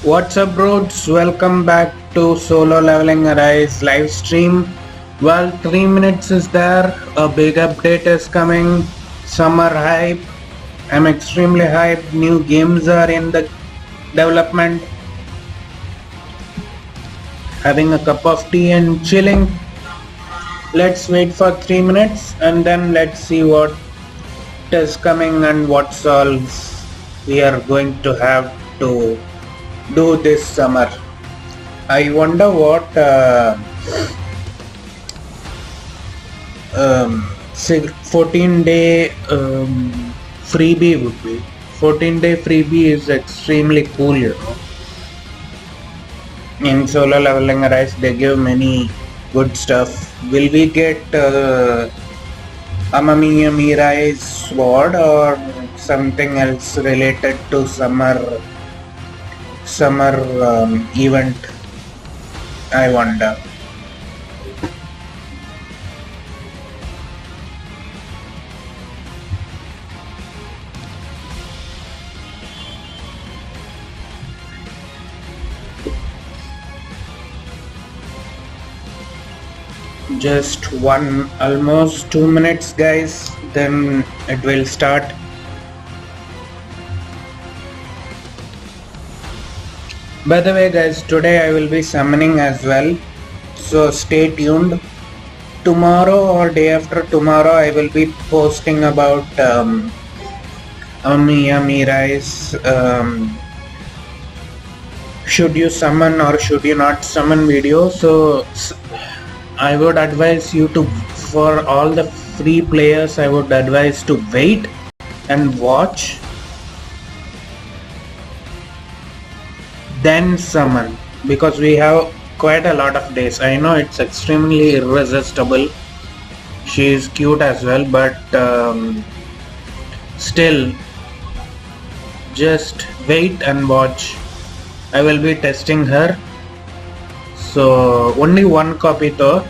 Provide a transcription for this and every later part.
What's up, bros? Welcome back to Solo Leveling Arise live stream. Well, 3 minutes is there. A big update is coming. Summer hype. I'm extremely hyped. New games are in the development. Having a cup of tea and chilling. Let's wait for 3 minutes and then let's see what is coming and what solves we are going to have to do this summer. I wonder what 14-day freebie would be. 14-day freebie is extremely cool, you know. In Solo Leveling Arise, they give many good stuff. Will we get Amamiya Mirai's sword or something else related to summer event? I wonder. Just almost 2 minutes, guys, then it will start. By the way, guys, today I will be summoning as well, so stay tuned. Tomorrow or day after tomorrow I will be posting about Amiya Mirai's should you summon or should you not summon video. So I would advise you to, for all the free players, I would advise to wait and watch, then summon, because we have quite a lot of days. I know it's extremely irresistible. She is cute as well, but still, just wait and watch. I will be testing her. So only one copy though,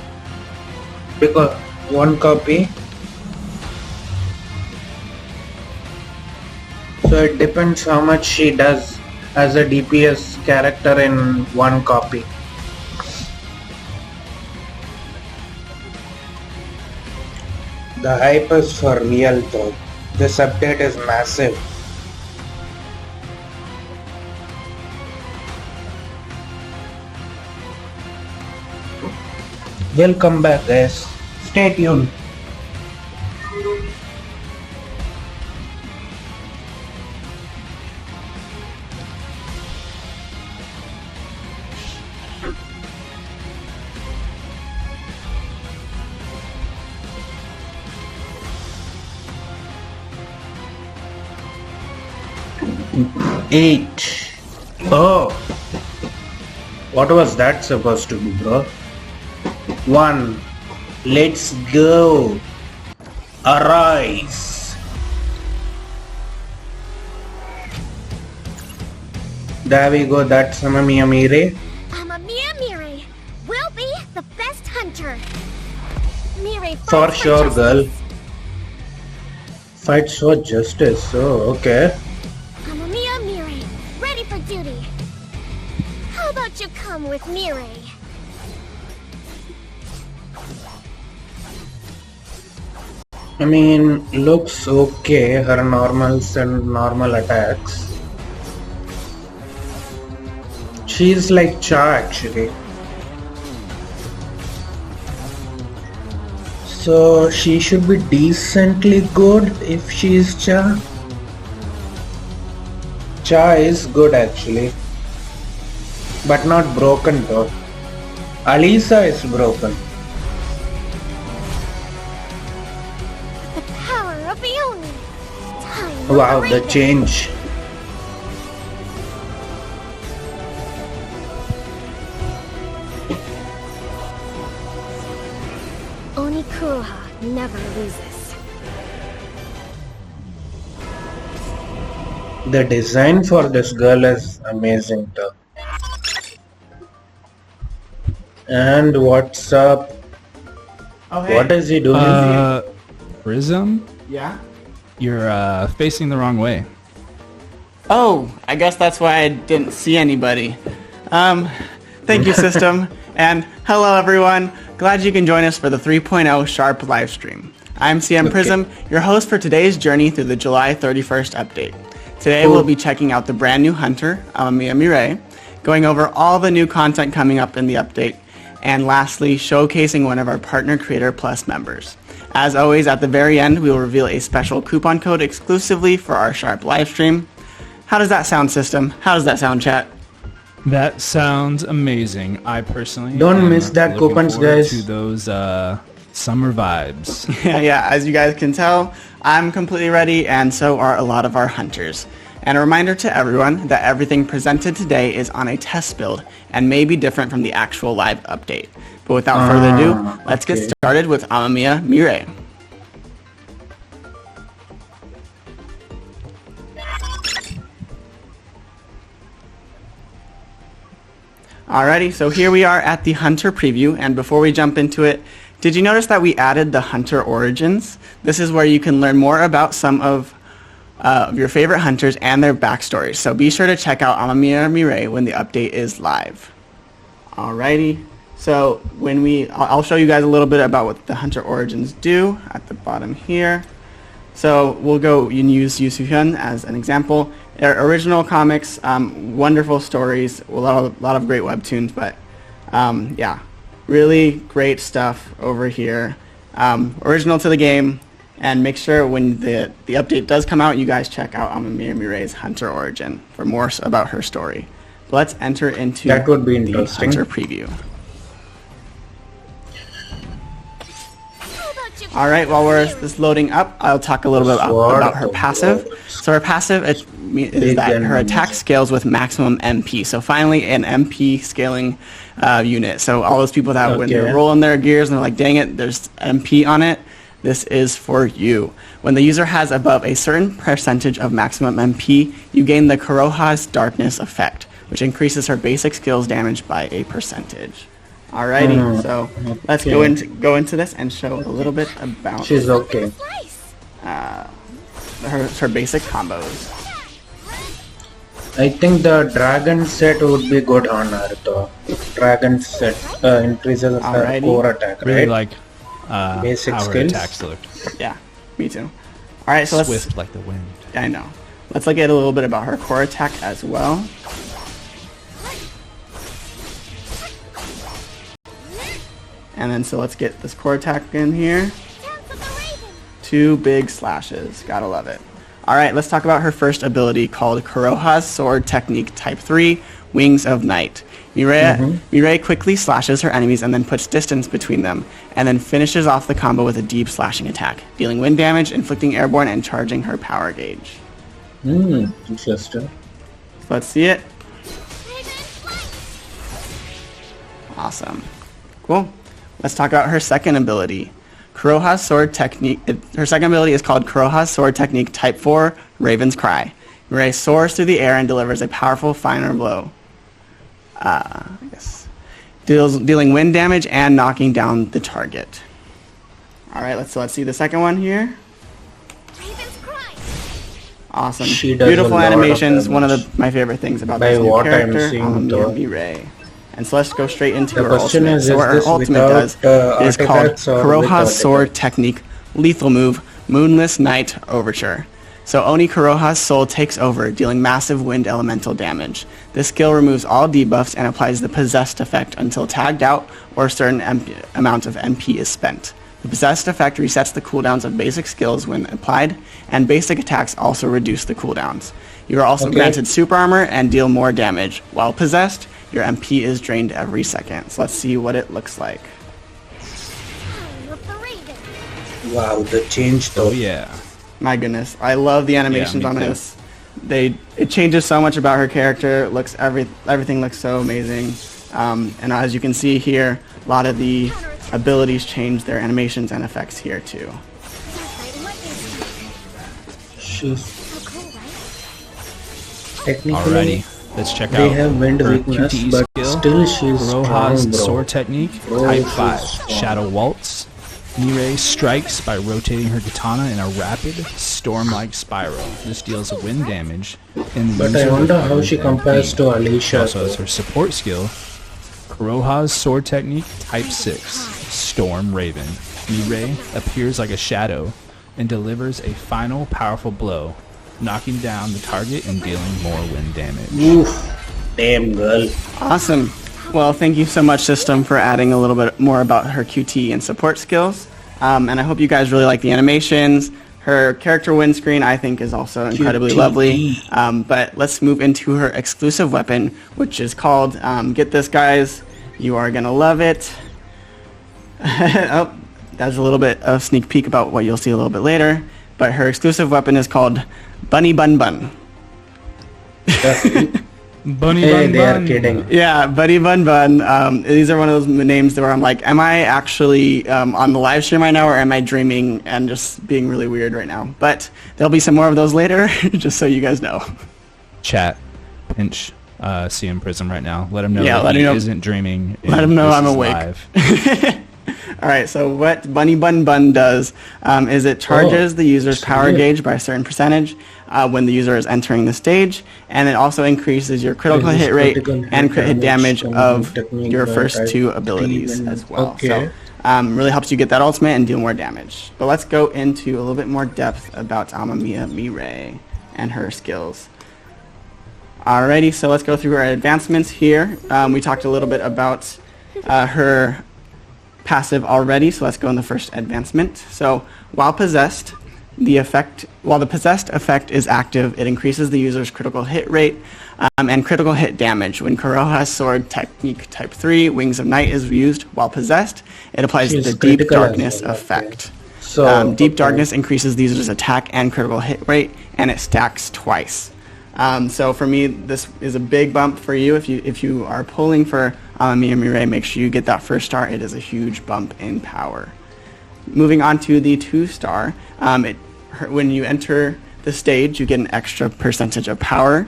because one copy. So it depends how much she does as a DPS character in one copy. The hype is for real though. This update is massive. We'll come back, guys. Stay tuned. Eight. Oh, what was that supposed to be, bro? 1. Let's go. Arise. There we go. That's Amamiya Mirei. Amamiya Mirei will be the best hunter. Mirei For fights sure, justice. girl. Fights for justice. Oh, okay. Amamiya Mirei, ready for duty. How about you come with Mirei? I mean, looks okay. Her normals and normal attacks. She's like Cha actually. So she should be decently good if she is Cha. Cha is good actually, but not broken though. Alisa is broken. The power of the Oni. Time will Wow, the awaken. change. Oni Kuroha never loses. The design for this girl is amazing though. And what's up? Oh, hey. What is he doing? Prism? Yeah? You're facing the wrong way. Oh, I guess that's why I didn't see anybody. Thank you, system. And hello, everyone. Glad you can join us for the 3.0 Sharp livestream. I'm CM Prism, your host for today's journey through the July 31st update. Today we'll be checking out the brand new hunter, Amamiya Mirai, going over all the new content coming up in the update, and lastly, showcasing one of our Partner Creator Plus members. As always, at the very end, we will reveal a special coupon code exclusively for our Sharp livestream. How does that sound, system? How does that sound, chat? That sounds amazing. I personally Don't miss that coupons, guys. To those summer vibes. Yeah, as you guys can tell, I'm completely ready, and so are a lot of our hunters. And a reminder to everyone that everything presented today is on a test build and may be different from the actual live update. But without further ado, let's get started with Amamiya Mirai. Alrighty, so here we are at the Hunter preview, and before we jump into it, did you notice that we added the Hunter Origins? This is where you can learn more about some of your favorite hunters and their backstories, so be sure to check out Amamiya Mirai when the update is live. Alrighty, so I'll show you guys a little bit about what the Hunter Origins do at the bottom here. So we'll go and use Yu Su-hyun as an example. They're original comics, wonderful stories, a lot of great webtoons, but yeah, really great stuff over here. Original to the game, and make sure when the update does come out, you guys check out Amamiya Mirai's Hunter Origin for more about her story. But let's enter into that would be the interesting. Hunter preview. All right, while we're this loading up, I'll talk a little bit about her passive. So her passive is that her attack scales with maximum MP. So finally, an MP scaling unit. So all those people that when they're rolling their gears and they're like, dang it, there's MP on it, this is for you. When the user has above a certain percentage of maximum MP, you gain the Kuroha's Darkness effect, which increases her basic skills damage by a percentage. Alrighty, so let's go into this and show a little bit about her basic combos. I think the dragon set would be good on her though. Dragon set increases her core attack, right? Really like basic how skills. her attacks look. Yeah, me too. Alright, so Swift like the wind. I know. Let's look at a little bit about her core attack as well. And then so let's get this core attack in here. 2 big slashes. Gotta love it. Alright, let's talk about her first ability called Kuroha's Sword Technique Type 3, Wings of Night. Mirai quickly slashes her enemies and then puts distance between them, and then finishes off the combo with a deep slashing attack, dealing wind damage, inflicting airborne, and charging her power gauge. Interesting. So let's see it. Awesome. Cool. Let's talk about her second ability, Kuroha's Sword Technique. Her second ability is called Kuroha's Sword Technique Type 4, Raven's Cry. Mirai soars through the air and delivers a powerful final blow. Dealing wind damage and knocking down the target. All right, let's see the second one here. Raven's Cry. Awesome. She does Beautiful a lot animations. of One of my favorite things about By this new what I'm character, seeing, though. Mirai. And so let's go straight into The her question ultimate. is So what her this ultimate without, does is called artifacts or with Kuroha's Sword artifacts? Technique Lethal Move Moonless Night Overture. So Oni Kuroha's soul takes over, dealing massive wind elemental damage. This skill removes all debuffs and applies the possessed effect until tagged out or a certain amount of MP is spent. The possessed effect resets the cooldowns of basic skills when applied, and basic attacks also reduce the cooldowns. You are also granted super armor and deal more damage. While possessed, your MP is drained every second. So let's see what it looks like. Wow, the change though. Oh yeah. My goodness, I love the animations on this. It changes so much about her character. Looks everything looks so amazing. And as you can see here, a lot of the abilities change their animations and effects here too. She's technically Alrighty, let's check they out have wind her weakness, QTE but skill. still she's Kuroha's strong, bro. Sword Technique, Bro, Type she's 5, strong. Shadow Waltz. Mirai strikes by rotating her katana in a rapid, storm-like spiral. This deals wind damage. And But I wonder how she compares to Alicia. Also has her support skill, Kuroha's sword technique, Type 6, Storm Raven. Mirai appears like a shadow and delivers a final powerful blow, knocking down the target and dealing more wind damage. Oof, damn girl. Awesome. Well, thank you so much, System, for adding a little bit more about her QT and support skills. And I hope you guys really like the animations. Her character windscreen, I think, is also incredibly lovely. But let's move into her exclusive weapon, which is called, get this, guys, you are going to love it. Oh, that's a little bit of sneak peek about what you'll see a little bit later. But her exclusive weapon is called Bunny Bun Bun. Bunny Hey, Bun they Bun. are kidding. Yeah, Buddy Bun Bun. These are one of those names where I'm like, am I actually on the live stream right now, or am I dreaming and just being really weird right now? But there'll be some more of those later, just so you guys know. Chat, pinch CM Prism right now. Let him know Yeah, that let he him know. isn't dreaming. Let him know This I'm is awake. live. All right, so what Bunny Bun Bun does is it charges the user's power gauge by a certain percentage when the user is entering the stage, and it also increases your critical hit rate and crit hit damage of your first two abilities as well. Okay. So really helps you get that ultimate and deal more damage. But let's go into a little bit more depth about Amamiya Mirai and her skills. Alrighty, so let's go through her advancements here. We talked a little bit about her passive already, so let's go in the first advancement. So while possessed, while the possessed effect is active, it increases the user's critical hit rate and critical hit damage. When Kuroha's sword technique type 3, Wings of Night, is used while possessed, it applies She's the Deep critical as Darkness well, okay. effect. So Deep Darkness increases the user's attack and critical hit rate, and it stacks twice. So for me, this is a big bump for you. If you are pulling for Amamiya Mirai, make sure you get that first star. It is a huge bump in power. Moving on to the 2-star, when you enter the stage, you get an extra percentage of power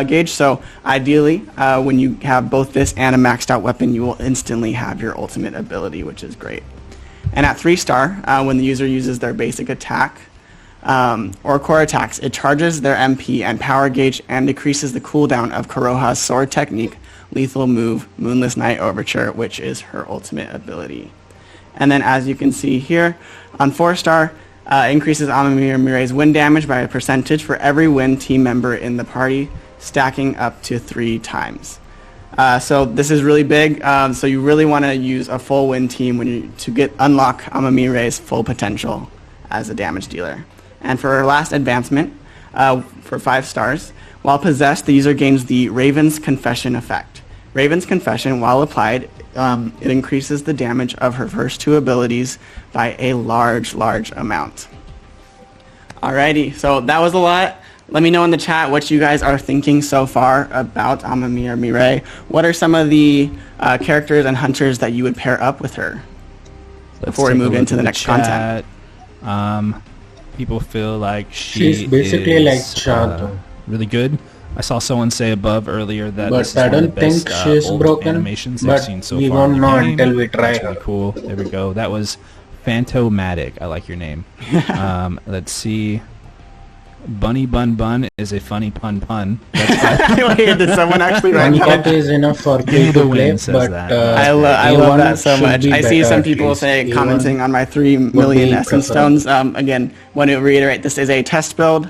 gauge. So ideally, when you have both this and a maxed out weapon, you will instantly have your ultimate ability, which is great. And at 3-star, when the user uses their basic attack, or core attacks, it charges their MP and power gauge and decreases the cooldown of Kuroha's sword technique, lethal move, Moonless Night Overture, which is her ultimate ability. And then as you can see here, on 4-star, increases Amamiya Mirai's wind damage by a percentage for every wind team member in the party, stacking up to 3 times. So this is really big, so you really want to use a full wind team to unlock Amamiya Mirai's full potential as a damage dealer. And for our last advancement, for 5 stars, while possessed, the user gains the Raven's Confession effect. Raven's Confession, while applied, it increases the damage of her first 2 abilities by a large amount. Alrighty, so that was a lot. Let me know in the chat what you guys are thinking so far about Amamiya Mirai. What are some of the characters and hunters that you would pair up with her before we move into the next content? People feel like she's basically is, like Chad. really good. I saw someone say above earlier that But this is I one of don't the best, think she's old broken, animations but I've seen so we far in won't the know game. until we try That's her. really cool. There we go. That was Phantomatic. I like your name. Let's see. Bunny Bun Bun is a funny pun. Wait, did someone actually write One that? cut is enough for Give me you the to play, win, says but that. I love A1 that so should much. be I see better some at people least. say A1 commenting on my 3 million be essence preferable. stones. Again, want to reiterate, this is a test build,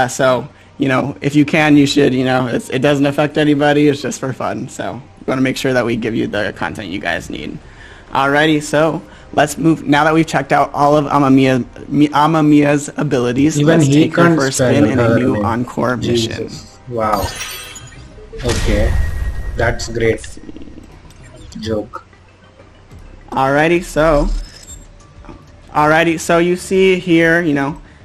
so if you can, you should. It doesn't affect anybody. It's just for fun. So we want to make sure that we give you the content you guys need. Alrighty, so let's move. Now that we've checked out all of Amamiya's abilities, Even let's he take her can't for a spell spin in a her new name. encore mission. Jesus. Wow. Okay. That's great. Joke. Alrighty, so you see here,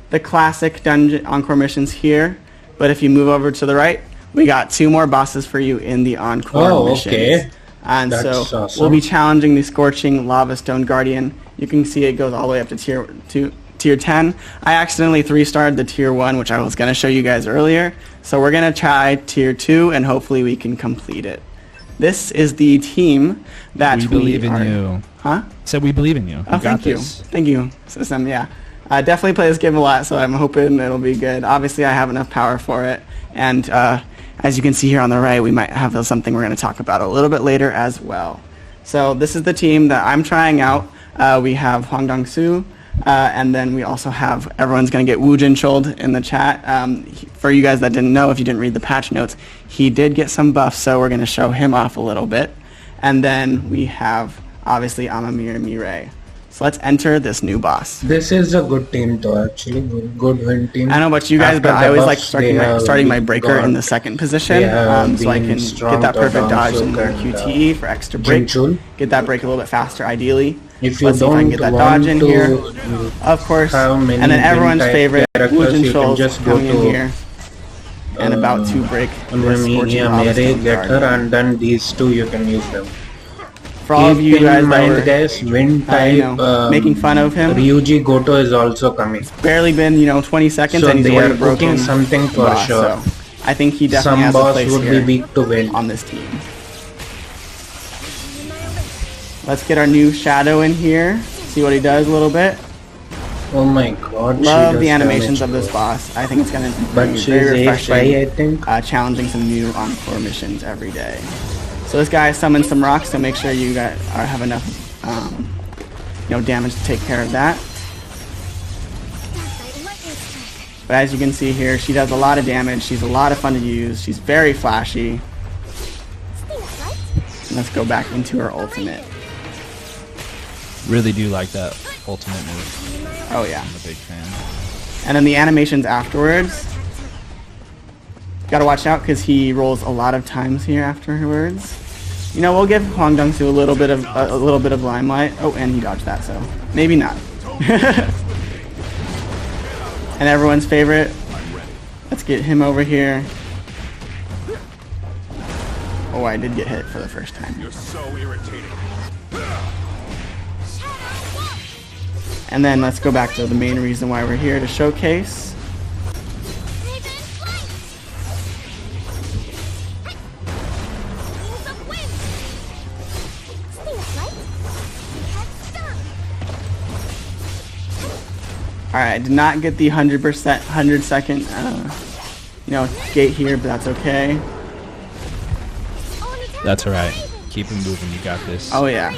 the classic dungeon encore missions here, but if you move over to the right, we got 2 more bosses for you in the encore missions. Okay. And That's so awesome. we'll be challenging the Scorching Lava Stone Guardian. You can see it goes all the way up to tier 10. I accidentally 3-starred the tier 1, which I was going to show you guys earlier. So we're going to try tier 2, and hopefully we can complete it. this is the team that we believe in are, you. Huh? Said we believe in you. Oh, thank you. Thank you, system. Yeah. I definitely play this game a lot, so I'm hoping it'll be good. Obviously, I have enough power for it. And as you can see here on the right, we might have something we're going to talk about a little bit later as well. So this is the team that I'm trying out. We have Hwang Dong-soo, and then we also have, everyone's going to get Woo Jin-choled in the chat. For you guys that didn't know, if you didn't read the patch notes, he did get some buffs, so we're going to show him off a little bit. And then we have, obviously, Amamir Mirai. So let's enter this new boss. This is a good team though, actually. Good win team. I don't know about you guys, After but I the always like buffs, starting my breaker got in the second position, they have so I been can strong get that perfect to dodge Dong-suk and and, QTE for extra break. Jin-chul. Get that break a little bit faster, ideally. If you Let's see if I can don't get that want dodge in to here, of course. have many And then everyone's win-type favorite, Woo characters, you can Jin-chul's just go coming in to here and about to break this Scorching Mia Lava Mere, Stone get her, Guardian. and then these two you can use them. For all of you Keep in guys that mind, were guys, wind type making fun of him, Ryuji Goto is also coming. barely been 20 seconds So and he's they already are broken cooking something for boss, sure. So I think he definitely Some has a boss place would here be weak to wind. on this team. Let's get our new Shadow in here, see what he does a little bit. Oh my god, she Love does the animations damage. of this boss. I think it's going to But be she's very A5, refreshing, I think. challenging some new Encore missions every day. So this guy summoned some rocks, so make sure you guys have enough damage to take care of that. But as you can see here, she does a lot of damage. She's a lot of fun to use. She's very flashy. And let's go back into her ultimate. Really do like that ultimate move. Oh yeah. I'm a big fan. And then the animations afterwards. Gotta watch out because he rolls a lot of times here afterwards. We'll give Hwang Dong-soo a little bit of limelight. Oh, and he dodged that, so maybe not. And everyone's favorite. Let's get him over here. Oh, I did get hit for the first time. You're so irritating. And then let's go back to the main reason why we're here, to showcase. Alright, I did not get the 100 second, gate here, but that's okay. That's alright. Keep him moving. You got this. Oh yeah.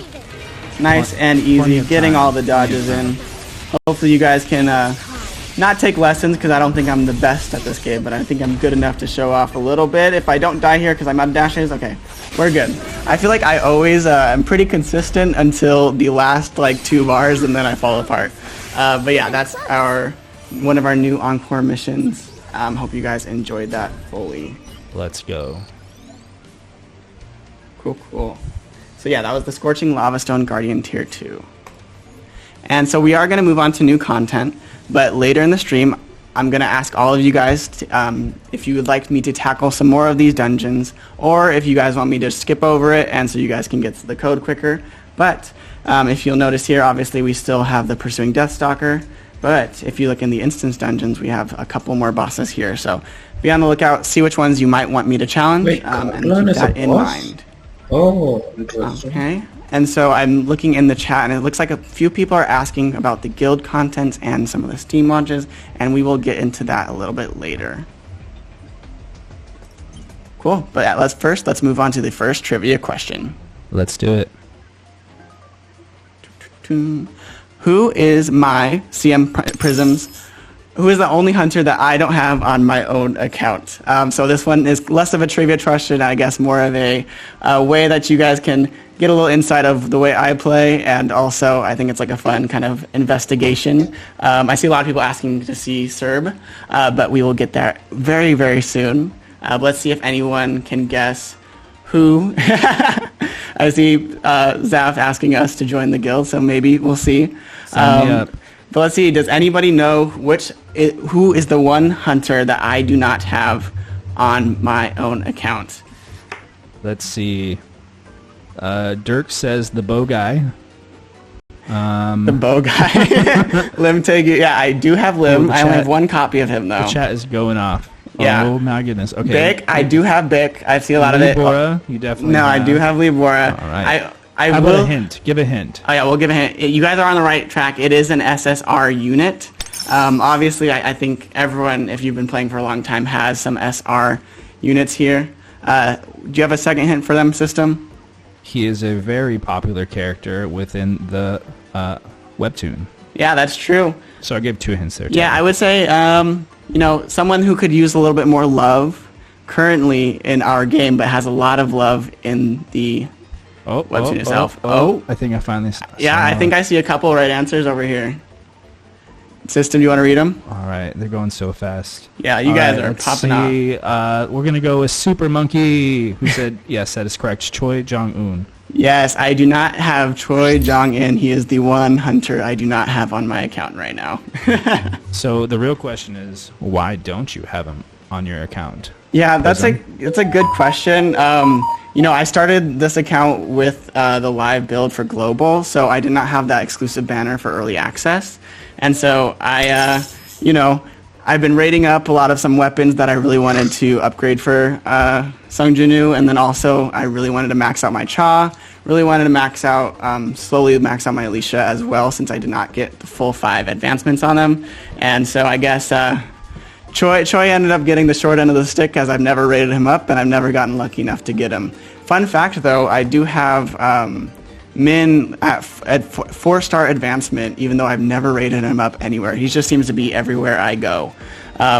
Nice and easy, getting all the dodges in. Hopefully you guys can not take lessons, because I don't think I'm the best at this game, but I think I'm good enough to show off a little bit. If I don't die here because I'm out of dashes, okay, we're good. I feel like I always am pretty consistent until the last 2 bars, and then I fall apart. But yeah, that's one of our new Encore missions. Hope you guys enjoyed that fully. Let's go. Cool. So yeah, that was the Scorching Lava Stone Guardian Tier 2. And so we are going to move on to new content, but later in the stream, I'm going to ask all of you guys if you would like me to tackle some more of these dungeons, or if you guys want me to skip over it and so you guys can get to the code quicker. But if you'll notice here, obviously we still have the Pursuing Deathstalker, but if you look in the instance dungeons, we have a couple more bosses here. So be on the lookout, see which ones you might want me to challenge, Wait, and keep that in mind. Oh, interesting. Okay, and so I'm looking in the chat, and it looks like a few people are asking about the guild contents and some of the Steam launches, and we will get into that a little bit later. Cool, but let's move on to the first trivia question. Let's do it. Who is my CM Prisms? Who is the only hunter that I don't have on my own account? So this one is less of a trivia question, I guess more of a way that you guys can get a little insight of the way I play, and also I think it's like a fun kind of investigation. I see a lot of people asking to see Serb, but we will get there very, very soon. Let's see if anyone can guess who. I see Zaf asking us to join the guild, so maybe we'll see. Sign me up. But let's see, does anybody know who is the one hunter that I do not have on my own account? Let's see. Dirk says the bow guy. The bow guy. Lim Tegu. Yeah, I do have Lim. I only have one copy of him, though. The chat is going off. Yeah. Oh my goodness. Okay. Bic, I do have Bic. I see a lot of it. Libora, you definitely No, have. I do have Libora. All right. I How will. about a hint? Give a hint. Oh yeah, we'll give a hint. You guys are on the right track. It is an SSR unit. Obviously, I think everyone, if you've been playing for a long time, has some SR units here. Do you have a second hint for them, System? He is a very popular character within the webtoon. Yeah, that's true. So I gave 2 hints there. Yeah, I would say, someone who could use a little bit more love currently in our game, but has a lot of love in the webtoon itself. I think I finally Yeah, I think I see a couple right answers over here. System, you want to read them? All right, they're going so fast. Yeah, you guys are popping off. We're going to go with Super Monkey, who said, yes, that is correct, Choi Jong-un. Yes, I do not have Choi Jong-in. He is the one hunter I do not have on my account right now. So the real question is, why don't you have him on your account? Yeah, that's a good question. I started this account with the live build for global, so I did not have that exclusive banner for early access. And so I've been rating up a lot of some weapons that I really wanted to upgrade for Sung Jinu, and then also I really wanted to max out my Cha, really wanted to slowly max out my Alicia as well, since I did not get the full 5 advancements on them. And so I guess Choi ended up getting the short end of the stick, as I've never rated him up, and I've never gotten lucky enough to get him. Fun fact, though, I do have Min at 4-star advancement, even though I've never rated him up anywhere. He just seems to be everywhere I go.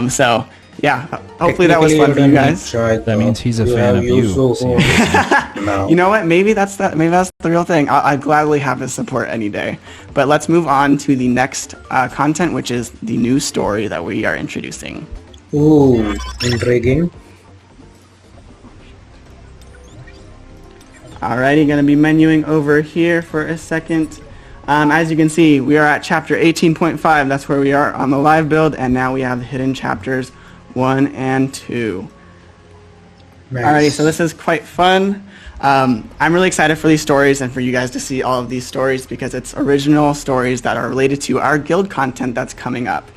So, yeah, hopefully that was fun for you guys. That means he's a fan of you. No. You know what? Maybe that's the real thing. I'd gladly have his support any day. But let's move on to the next content, which is the new story that we are introducing. Ooh, intriguing. Alrighty, gonna be menuing over here for a second. As you can see, we are at chapter 18.5. That's where we are on the live build, and now we have the hidden chapters 1 and 2. Nice. Alrighty, so this is quite fun. I'm really excited for these stories and for you guys to see all of these stories, because it's original stories that are related to our guild content that's coming up.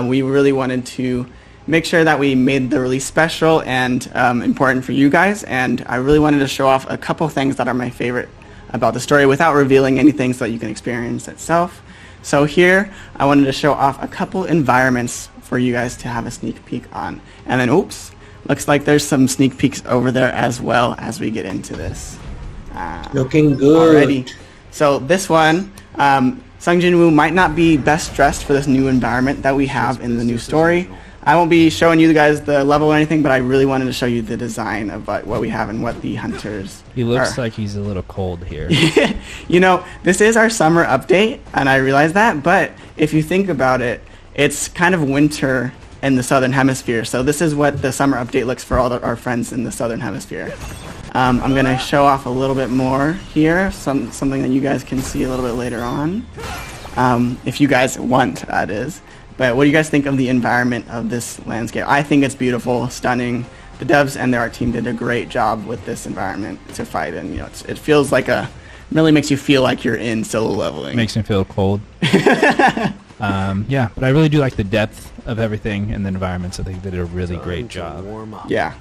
We really wanted to make sure that we made the release special and important for you guys, and I really wanted to show off a couple things that are my favorite about the story without revealing anything, so that you can experience itself. So here, I wanted to show off a couple environments for you guys to have a sneak peek on. And then, oops, looks like there's some sneak peeks over there as well as we get into this. Looking good. Already. So this one, Sung Jin-woo might not be best dressed for this new environment that we have in the new story. I won't be showing you guys the level or anything, but I really wanted to show you the design of what we have and what the hunters He looks are. like he's a little cold here. This is our summer update, and I realize that, but if you think about it, it's kind of winter in the southern hemisphere, so this is what the summer update looks for all our friends in the southern hemisphere. I'm going to show off a little bit more here, something that you guys can see a little bit later on, if you guys want, that is. But what do you guys think of the environment of this landscape? I think it's beautiful, stunning. The devs and their art team did a great job with this environment to fight in. It feels like really makes you feel like you're in solo leveling. Makes me feel cold. Yeah, but I really do like the depth of everything and the environments. I think they did a really great job. Yeah.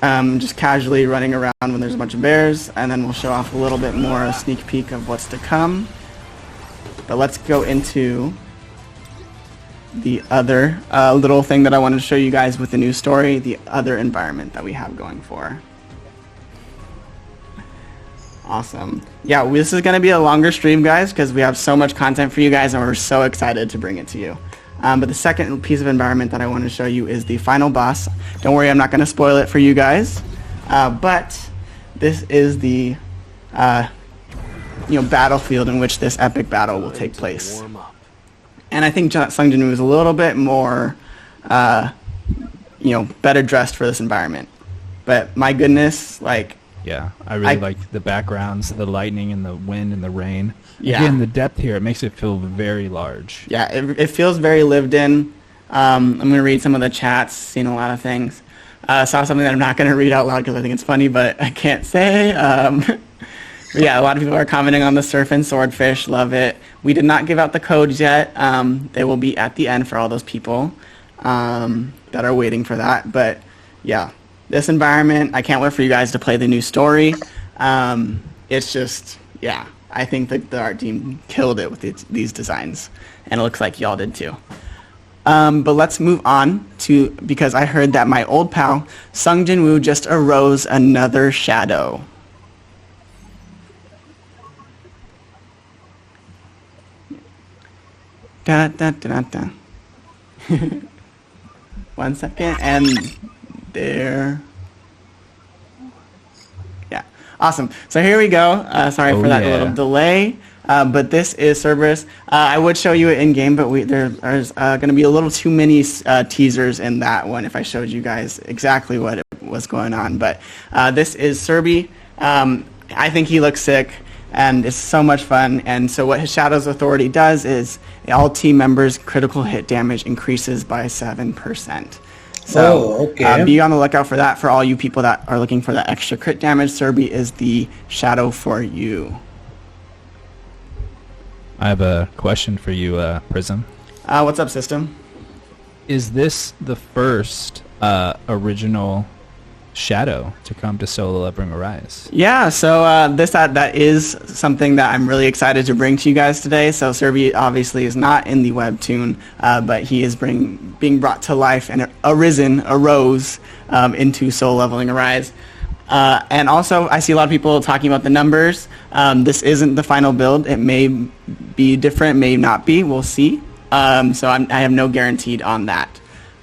Just casually running around when there's a bunch of bears, and then we'll show off a little bit more, a sneak peek of what's to come. But let's go into the other little thing that I wanted to show you guys with the new story, the other environment that we have going for. Awesome. Yeah, this is going to be a longer stream, guys, because we have so much content for you guys, and we're so excited to bring it to you. But the second piece of environment that I want to show you is the final boss. Don't worry, I'm not going to spoil it for you guys. But this is the battlefield in which this epic battle will take place. And I think Sung Jin-woo is a little bit more, better dressed for this environment. But my goodness, Yeah, I really like the backgrounds, the lightning and the wind and the rain. Yeah. Again, the depth here, it makes it feel very large. Yeah, it feels very lived in. I'm going to read some of the chats, seen a lot of things. Saw something that I'm not going to read out loud because I think it's funny, but I can't say. But yeah, a lot of people are commenting on the surf and swordfish. Love it. We did not give out the codes yet. They will be at the end for all those people. that are waiting for that. But yeah, this environment, I can't wait for you guys to play the new story. It's just, yeah, I think that the art team killed it with these designs, and it looks like y'all did too. But let's move on to, because I heard that my old pal Sung Jin Woo just arose another shadow. Da, da, da, da, da. 1 second, and there. Yeah, awesome. So here we go. Sorry for that little delay. But this is Cerberus. I would show you it in game, but there's going to be a little too many teasers in that one if I showed you guys exactly what was going on. But this is Serby. I think he looks sick, and it's so much fun. And so what his Shadow's Authority does is all team members' critical hit damage increases by 7%. So be on the lookout for that for all you people that are looking for that extra crit damage. Serby is the Shadow for you. I have a question for you, Prism. What's up, System? Is this the first original Shadow to come to Solo Leveling Arise? Yeah, so that is something that I'm really excited to bring to you guys today. So Serby obviously is not in the webtoon, but he is being brought to life and arose into Solo Leveling Arise. And also, I see a lot of people talking about the numbers. This isn't the final build. It may be different, may not be. We'll see. So I have no guaranteed on that.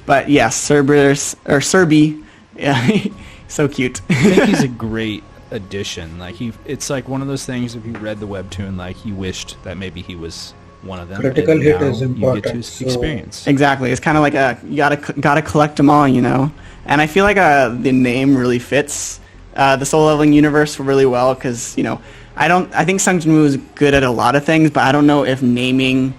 But yes, Serby, yeah, so cute. I think he's a great addition. Like it's like one of those things. If you read the webtoon, like he wished that maybe he was one of them. Critical hit is important. You get to experience. Exactly. It's kind of like you gotta collect them all, you know. And I feel like the name really fits the Soul Leveling universe really well, because I think Sung Jin Woo is good at a lot of things, but I don't know if naming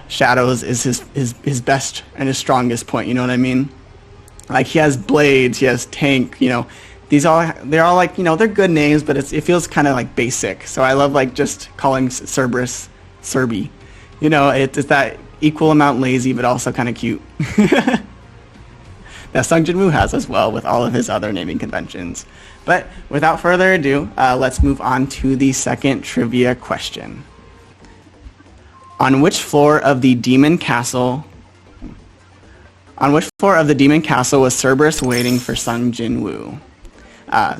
shadows is his best and his strongest point. You know what I mean? Like he has blades, he has tank. They're all like they're good names, but it feels kind of like basic. So I love like just calling Cerberus Serby. It's that equal amount lazy, but also kind of cute. That Sung Jin Woo has as well with all of his other naming conventions. But without further ado, let's move on to the second trivia question. On which floor of the Demon Castle was Cerberus waiting for Sung Jin Woo?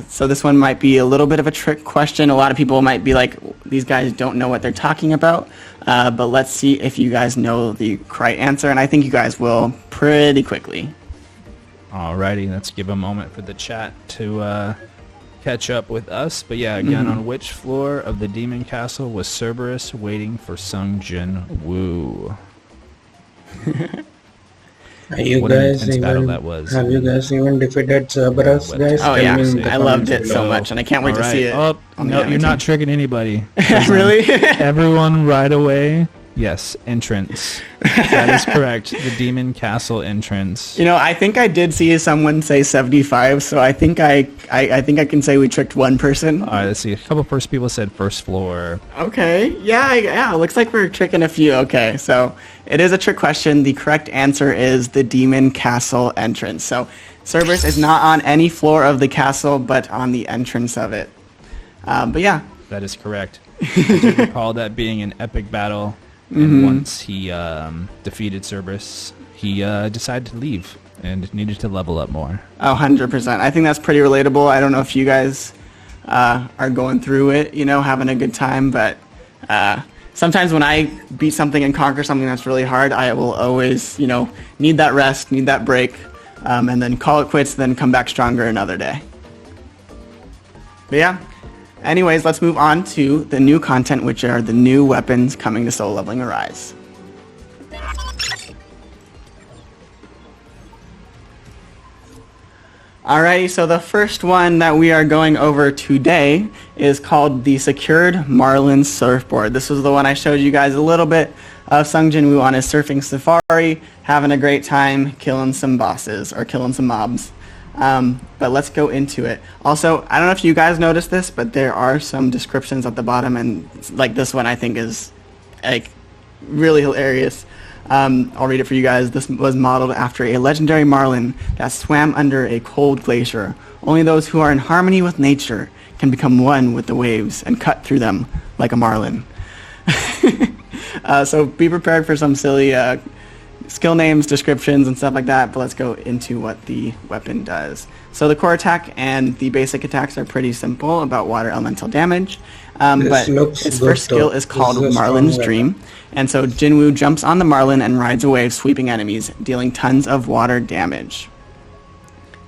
So this one might be a little bit of a trick question. A lot of people might be like, these guys don't know what they're talking about. But let's see if you guys know the correct answer. And I think you guys will pretty quickly. Alrighty, let's give a moment for the chat to catch up with us. But yeah, again, on which floor of the Demon Castle was Cerberus waiting for Sung Jin Woo? Have you guys even defeated Cerberus, guys? Oh yeah, I loved it so much, and I can't wait to see it. Oh, no, you're not tricking anybody. Really? Everyone right away. Yes, entrance. That is correct. The Demon Castle entrance. I think I did see someone say 75, so I think I can say we tricked one person. All right, let's see. A couple first people said first floor. Okay. Yeah. Looks like we're tricking a few. Okay, so it is a trick question. The correct answer is the Demon Castle entrance. So Cerberus is not on any floor of the castle, but on the entrance of it. But yeah. That is correct. I do recall that being an epic battle. And once he defeated Cerberus, he decided to leave and needed to level up more. 100%. I think that's pretty relatable. I don't know if you guys are going through it, having a good time, but sometimes when I beat something and conquer something that's really hard, I will always, need that rest, need that break, and then call it quits, then come back stronger another day. But yeah. Anyways, let's move on to the new content, which are the new weapons coming to Solo Leveling Arise. Alrighty, so the first one that we are going over today is called the Secured Marlin Surfboard. This was the one I showed you guys a little bit of Sung Jin Woo on his surfing safari, having a great time, killing some bosses, or killing some mobs. But let's go into it. Also, I don't know if you guys noticed this, but there are some descriptions at the bottom, and like this one I think is like really hilarious. I'll read it for you guys. This was modeled after a legendary marlin that swam under a cold glacier. Only those who are in harmony with nature can become one with the waves and cut through them like a marlin. So be prepared for some silly skill names, descriptions, and stuff like that, but let's go into what the weapon does. So the core attack and the basic attacks are pretty simple about water elemental damage, but its first skill is called Marlin's Dream, and so Jinwoo jumps on the Marlin and rides a wave, sweeping enemies, dealing tons of water damage.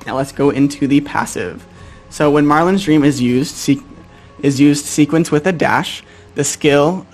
Now let's go into the passive. So when Marlin's Dream is used sequenced with a dash, the skill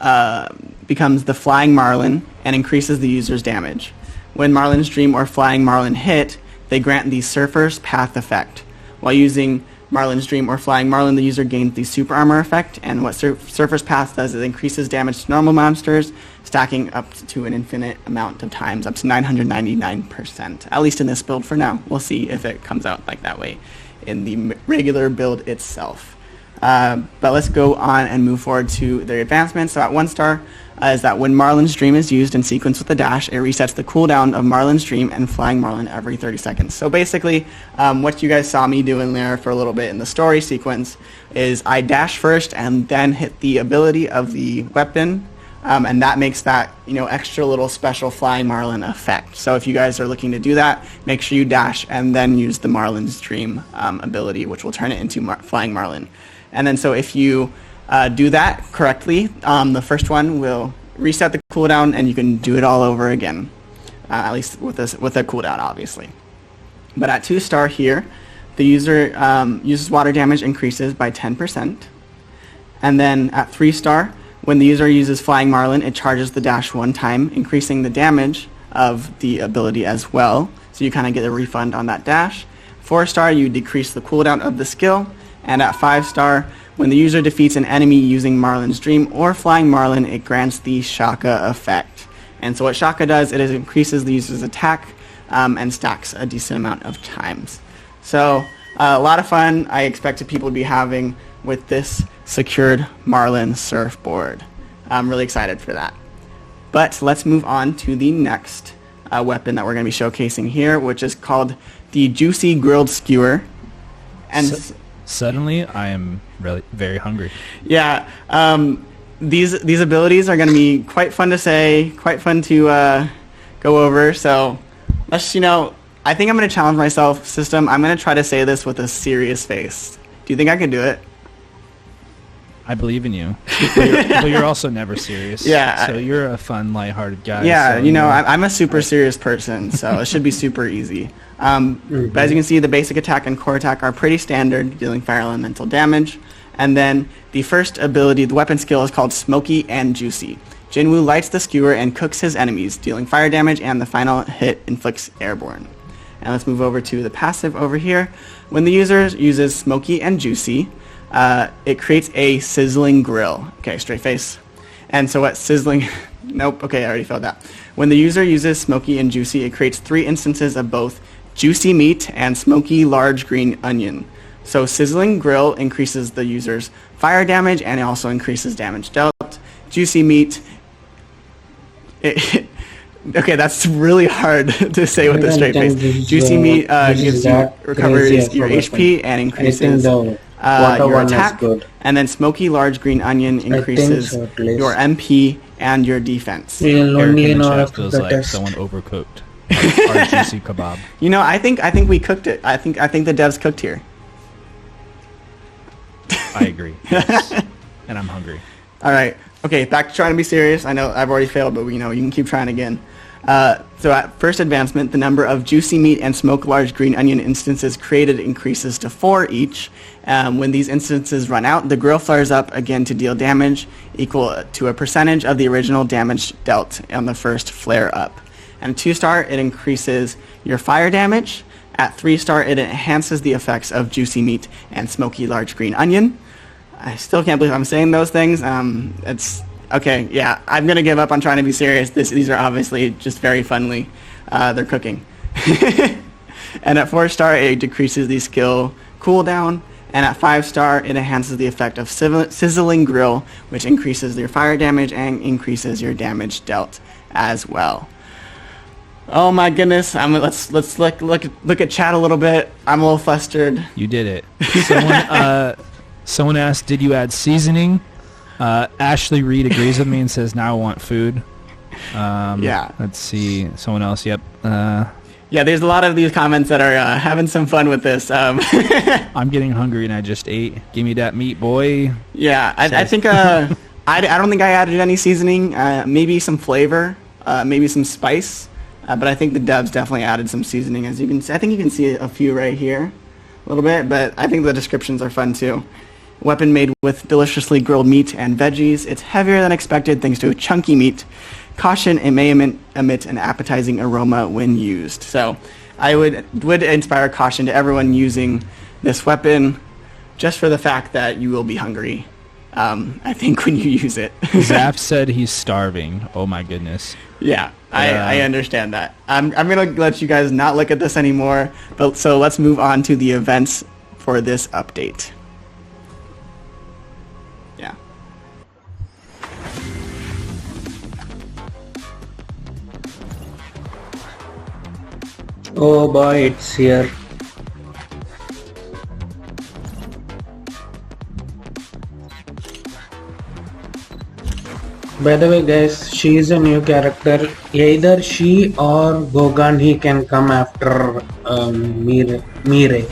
becomes the Flying Marlin and increases the user's damage. When Marlin's Dream or Flying Marlin hit, they grant the Surfer's Path effect. While using Marlin's Dream or Flying Marlin, the user gains the Super Armor effect, and what Surfer's Path does is it increases damage to normal monsters, stacking up to an infinite amount of times, up to 999%. At least in this build for now. We'll see if it comes out like that way in the regular build itself. But let's go on and move forward to their advancement. So at 1 star is that when Marlin's Dream is used in sequence with a dash, it resets the cooldown of Marlin's Dream and Flying Marlin every 30 seconds. So basically, what you guys saw me doing there for a little bit in the story sequence is I dash first and then hit the ability of the weapon, and that makes that extra little special Flying Marlin effect. So if you guys are looking to do that, make sure you dash and then use the Marlin's Dream ability, which will turn it into Flying Marlin. And then so if you do that correctly, the first one will reset the cooldown and you can do it all over again, at least with a cooldown, obviously. But at 2 star here, the user uses water damage increases by 10%. And then at 3 star, when the user uses Flying Marlin, it charges the dash 1 time, increasing the damage of the ability as well. So you kind of get a refund on that dash. 4 star, you decrease the cooldown of the skill. And at 5 star, when the user defeats an enemy using Marlin's Dream or Flying Marlin, it grants the Shaka effect. And so what Shaka does, it increases the user's attack and stacks a decent amount of times. So a lot of fun I expected people to be having with this secured Marlin surfboard. I'm really excited for that. But let's move on to the next weapon that we're going to be showcasing here, which is called the Juicy Grilled Skewer. And suddenly, I am really very hungry. Yeah, these abilities are going to be quite fun to say, quite fun to go over. So let's, I think I'm going to challenge myself, system. I'm going to try to say this with a serious face. Do you think I can do it? I believe in you, but you're also never serious. Yeah. So you're a fun, lighthearted guy. Yeah, so, I'm a super serious person, so it should be super easy. But as you can see, the basic attack and core attack are pretty standard, dealing fire elemental damage. And then the first ability, the weapon skill, is called Smoky and Juicy. Jinwoo lights the skewer and cooks his enemies, dealing fire damage, and the final hit inflicts airborne. And let's move over to the passive over here. When the user uses Smoky and Juicy, it creates a sizzling grill. Okay, straight face. And so what sizzling... Nope, okay, I already failed that. When the user uses Smoky and Juicy, it creates 3 instances of both juicy meat and smoky large green onion. So sizzling grill increases the user's fire damage and it also increases damage dealt. Juicy meat... Okay, that's really hard to say with a straight face. Juicy meat recovers your HP and increases your attack, and then smoky large green onion increases your MP and your defense. Eric in the chat feels like someone overcooked our juicy kebab. I think we cooked it. I think the devs cooked here. I agree. Yes. And I'm hungry. All right. Okay, back to trying to be serious. I know I've already failed, but you can keep trying again. So at first advancement, the number of juicy meat and smoke large green onion instances created increases to 4 each. When these instances run out, the grill flares up again to deal damage equal to a percentage of the original damage dealt on the first flare up. And 2 star, it increases your fire damage. At 3 star, it enhances the effects of juicy meat and smoky large green onion. I still can't believe I'm saying those things. It's okay. Yeah, I'm gonna give up on trying to be serious. These are obviously just very funly. They're cooking. And at 4 star, it decreases the skill cooldown. And at 5 star, it enhances the effect of sizzling grill, which increases your fire damage and increases your damage dealt as well. Oh my goodness! Let's look at chat a little bit. I'm a little flustered. You did it. Someone asked, "Did you add seasoning?" Ashley Reed agrees with me and says, "Now I want food." Yeah. Let's see. Someone else. Yep. Yeah, there's a lot of these comments that are having some fun with this. I'm getting hungry and I just ate. Give me that meat, boy. Yeah, I think I don't think I added any seasoning. Maybe some flavor, maybe some spice. But I think the devs definitely added some seasoning. As you can see, I think you can see a few right here, a little bit. But I think the descriptions are fun too. Weapon made with deliciously grilled meat and veggies. It's heavier than expected thanks to a chunky meat. Caution, it may emit an appetizing aroma when used. So I would inspire caution to everyone using this weapon, just for the fact that you will be hungry, I think, when you use it. Zaf said he's starving. Oh my goodness. Yeah, I understand that. I'm going to let you guys not look at this anymore, but so let's move on to the events for this update. Yeah. Oh boy, it's here. By the way guys, she is a new character. Either she or Gogan, he can come after Mire.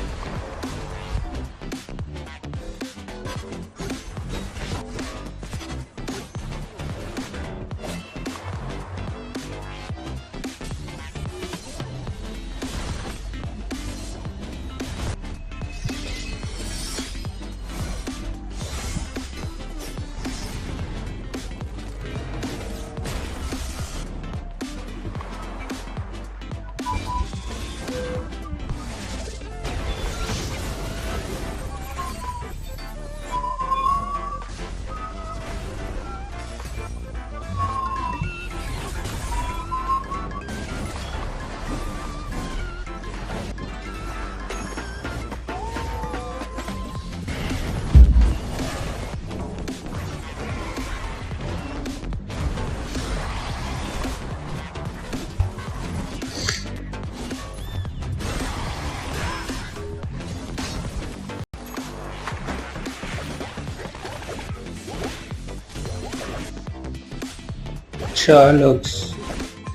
Sure looks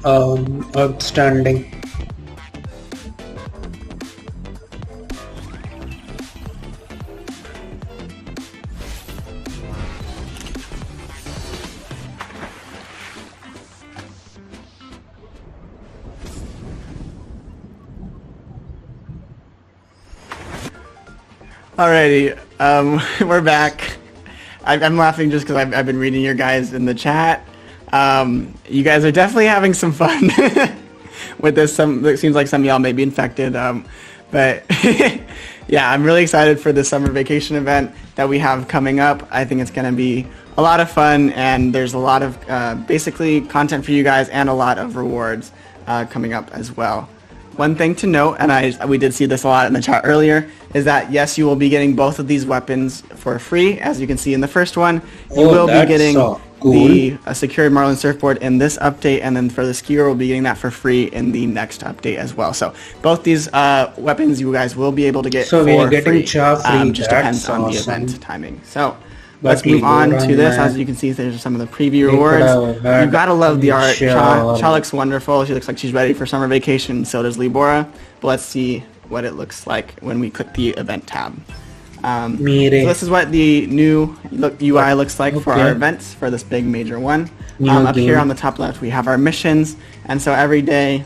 outstanding. Alrighty, we're back. I'm laughing just because I've been reading your guys in the chat. You guys are definitely having some fun with this. It seems like some of y'all may be infected, but yeah, I'm really excited for the summer vacation event that we have coming up. I think it's going to be a lot of fun, and there's a lot of basically content for you guys and a lot of rewards coming up as well. One thing to note, and we did see this a lot in the chat earlier, is that yes, you will be getting both of these weapons for free. As you can see in the first one, you will be getting the secured Marlin surfboard in this update, and then for the skier, we'll be getting that for free in the next update as well. So both these weapons you guys will be able to get for we are getting free. Free. Just depends on the event timing. So let's move on to this. As you can see, there's some of the preview rewards. You've got to love the art. Cha looks wonderful. She looks like she's ready for summer vacation. So does Libora. But let's see what it looks like when we click the event tab. So this is what the new UI looks like for our events for this big major one. Up here on the top left, we have our missions. And so every day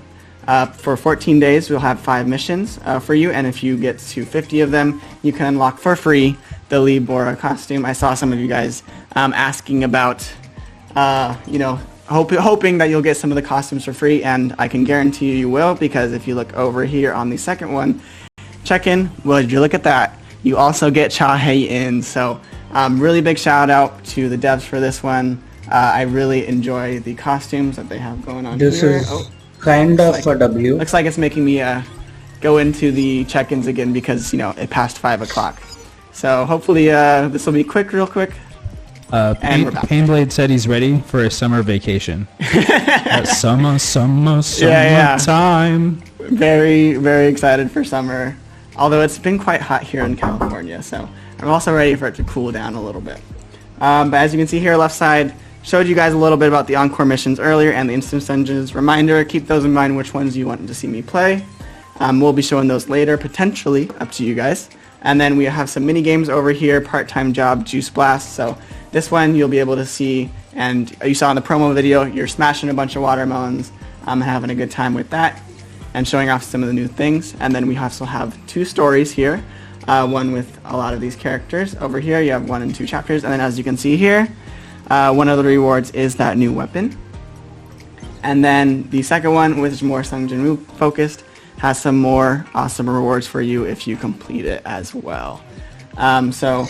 for 14 days, we'll have 5 missions for you. And if you get to 50 of them, you can unlock for free the Libora costume. I saw some of you guys asking about, hoping that you'll get some of the costumes for free, and I can guarantee you will, because if you look over here on the second one, check-in, well, did you look at that? You also get Cha-Hei in, so really big shout out to the devs for this one. I really enjoy the costumes that they have going on this here. This is kind of a W. Looks like it's making me go into the check-ins again because, it passed 5 o'clock. So hopefully this will be quick, real quick. And we're back. Painblade said he's ready for a summer vacation. Summertime. Very, very excited for summer. Although it's been quite hot here in California, so I'm also ready for it to cool down a little bit. But as you can see here, left side, showed you guys a little bit about the Encore missions earlier and the Instance Dungeons. Reminder, keep those in mind which ones you want to see me play. We'll be showing those later, potentially, up to you guys. And then we have some mini games over here, Part-Time Job, Juice Blast. So this one you'll be able to see, and you saw in the promo video, you're smashing a bunch of watermelons, having a good time with that, and showing off some of the new things. And then we also have 2 stories here, one with a lot of these characters. Over here you have 1 and 2 chapters, and then as you can see here, one of the rewards is that new weapon. And then the second one, which is more Sung Jin Woo focused, has some more awesome rewards for you if you complete it as well. So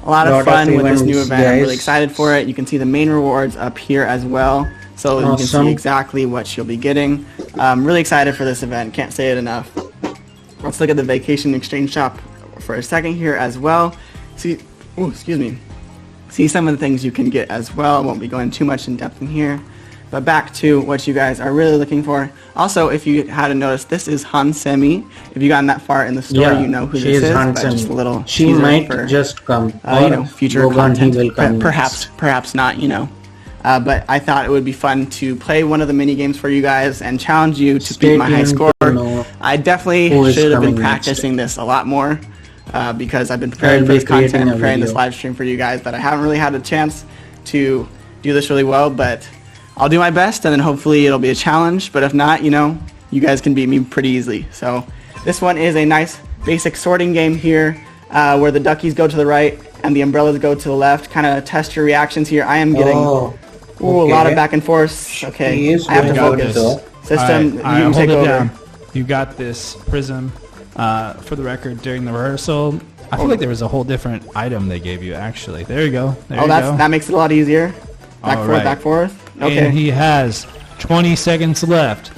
a lot of fun with this new event. Guys. I'm really excited for it. You can see the main rewards up here as well, so you can see exactly what you'll be getting. I'm really excited for this event. Can't say it enough. Let's look at the vacation exchange shop for a second here as well. See some of the things you can get as well. I won't be going too much in depth in here. But back to what you guys are really looking for. Also, if you hadn't noticed, this is Han Semi. If you gotten that far in the story, you know who this is. Han but just a little she might just come. Future content. Perhaps not, but I thought it would be fun to play one of the mini games for you guys and challenge you to beat my high score. I definitely should have been practicing this a lot more because I've been preparing for this content, preparing this live stream for you guys, but I haven't really had a chance to do this really well, but I'll do my best, and then hopefully it'll be a challenge, but if not, you guys can beat me pretty easily. So this one is a nice basic sorting game here, where the duckies go to the right and the umbrellas go to the left. Kind of test your reactions here. I am getting a lot of back and forth. Okay, I have to focus. System, all right, you take over. Down. You got this, Prism. For the record, during the rehearsal, I feel like there was a whole different item they gave you, actually. There you go. That makes it a lot easier. Back forth. Okay. And he has 20 seconds left.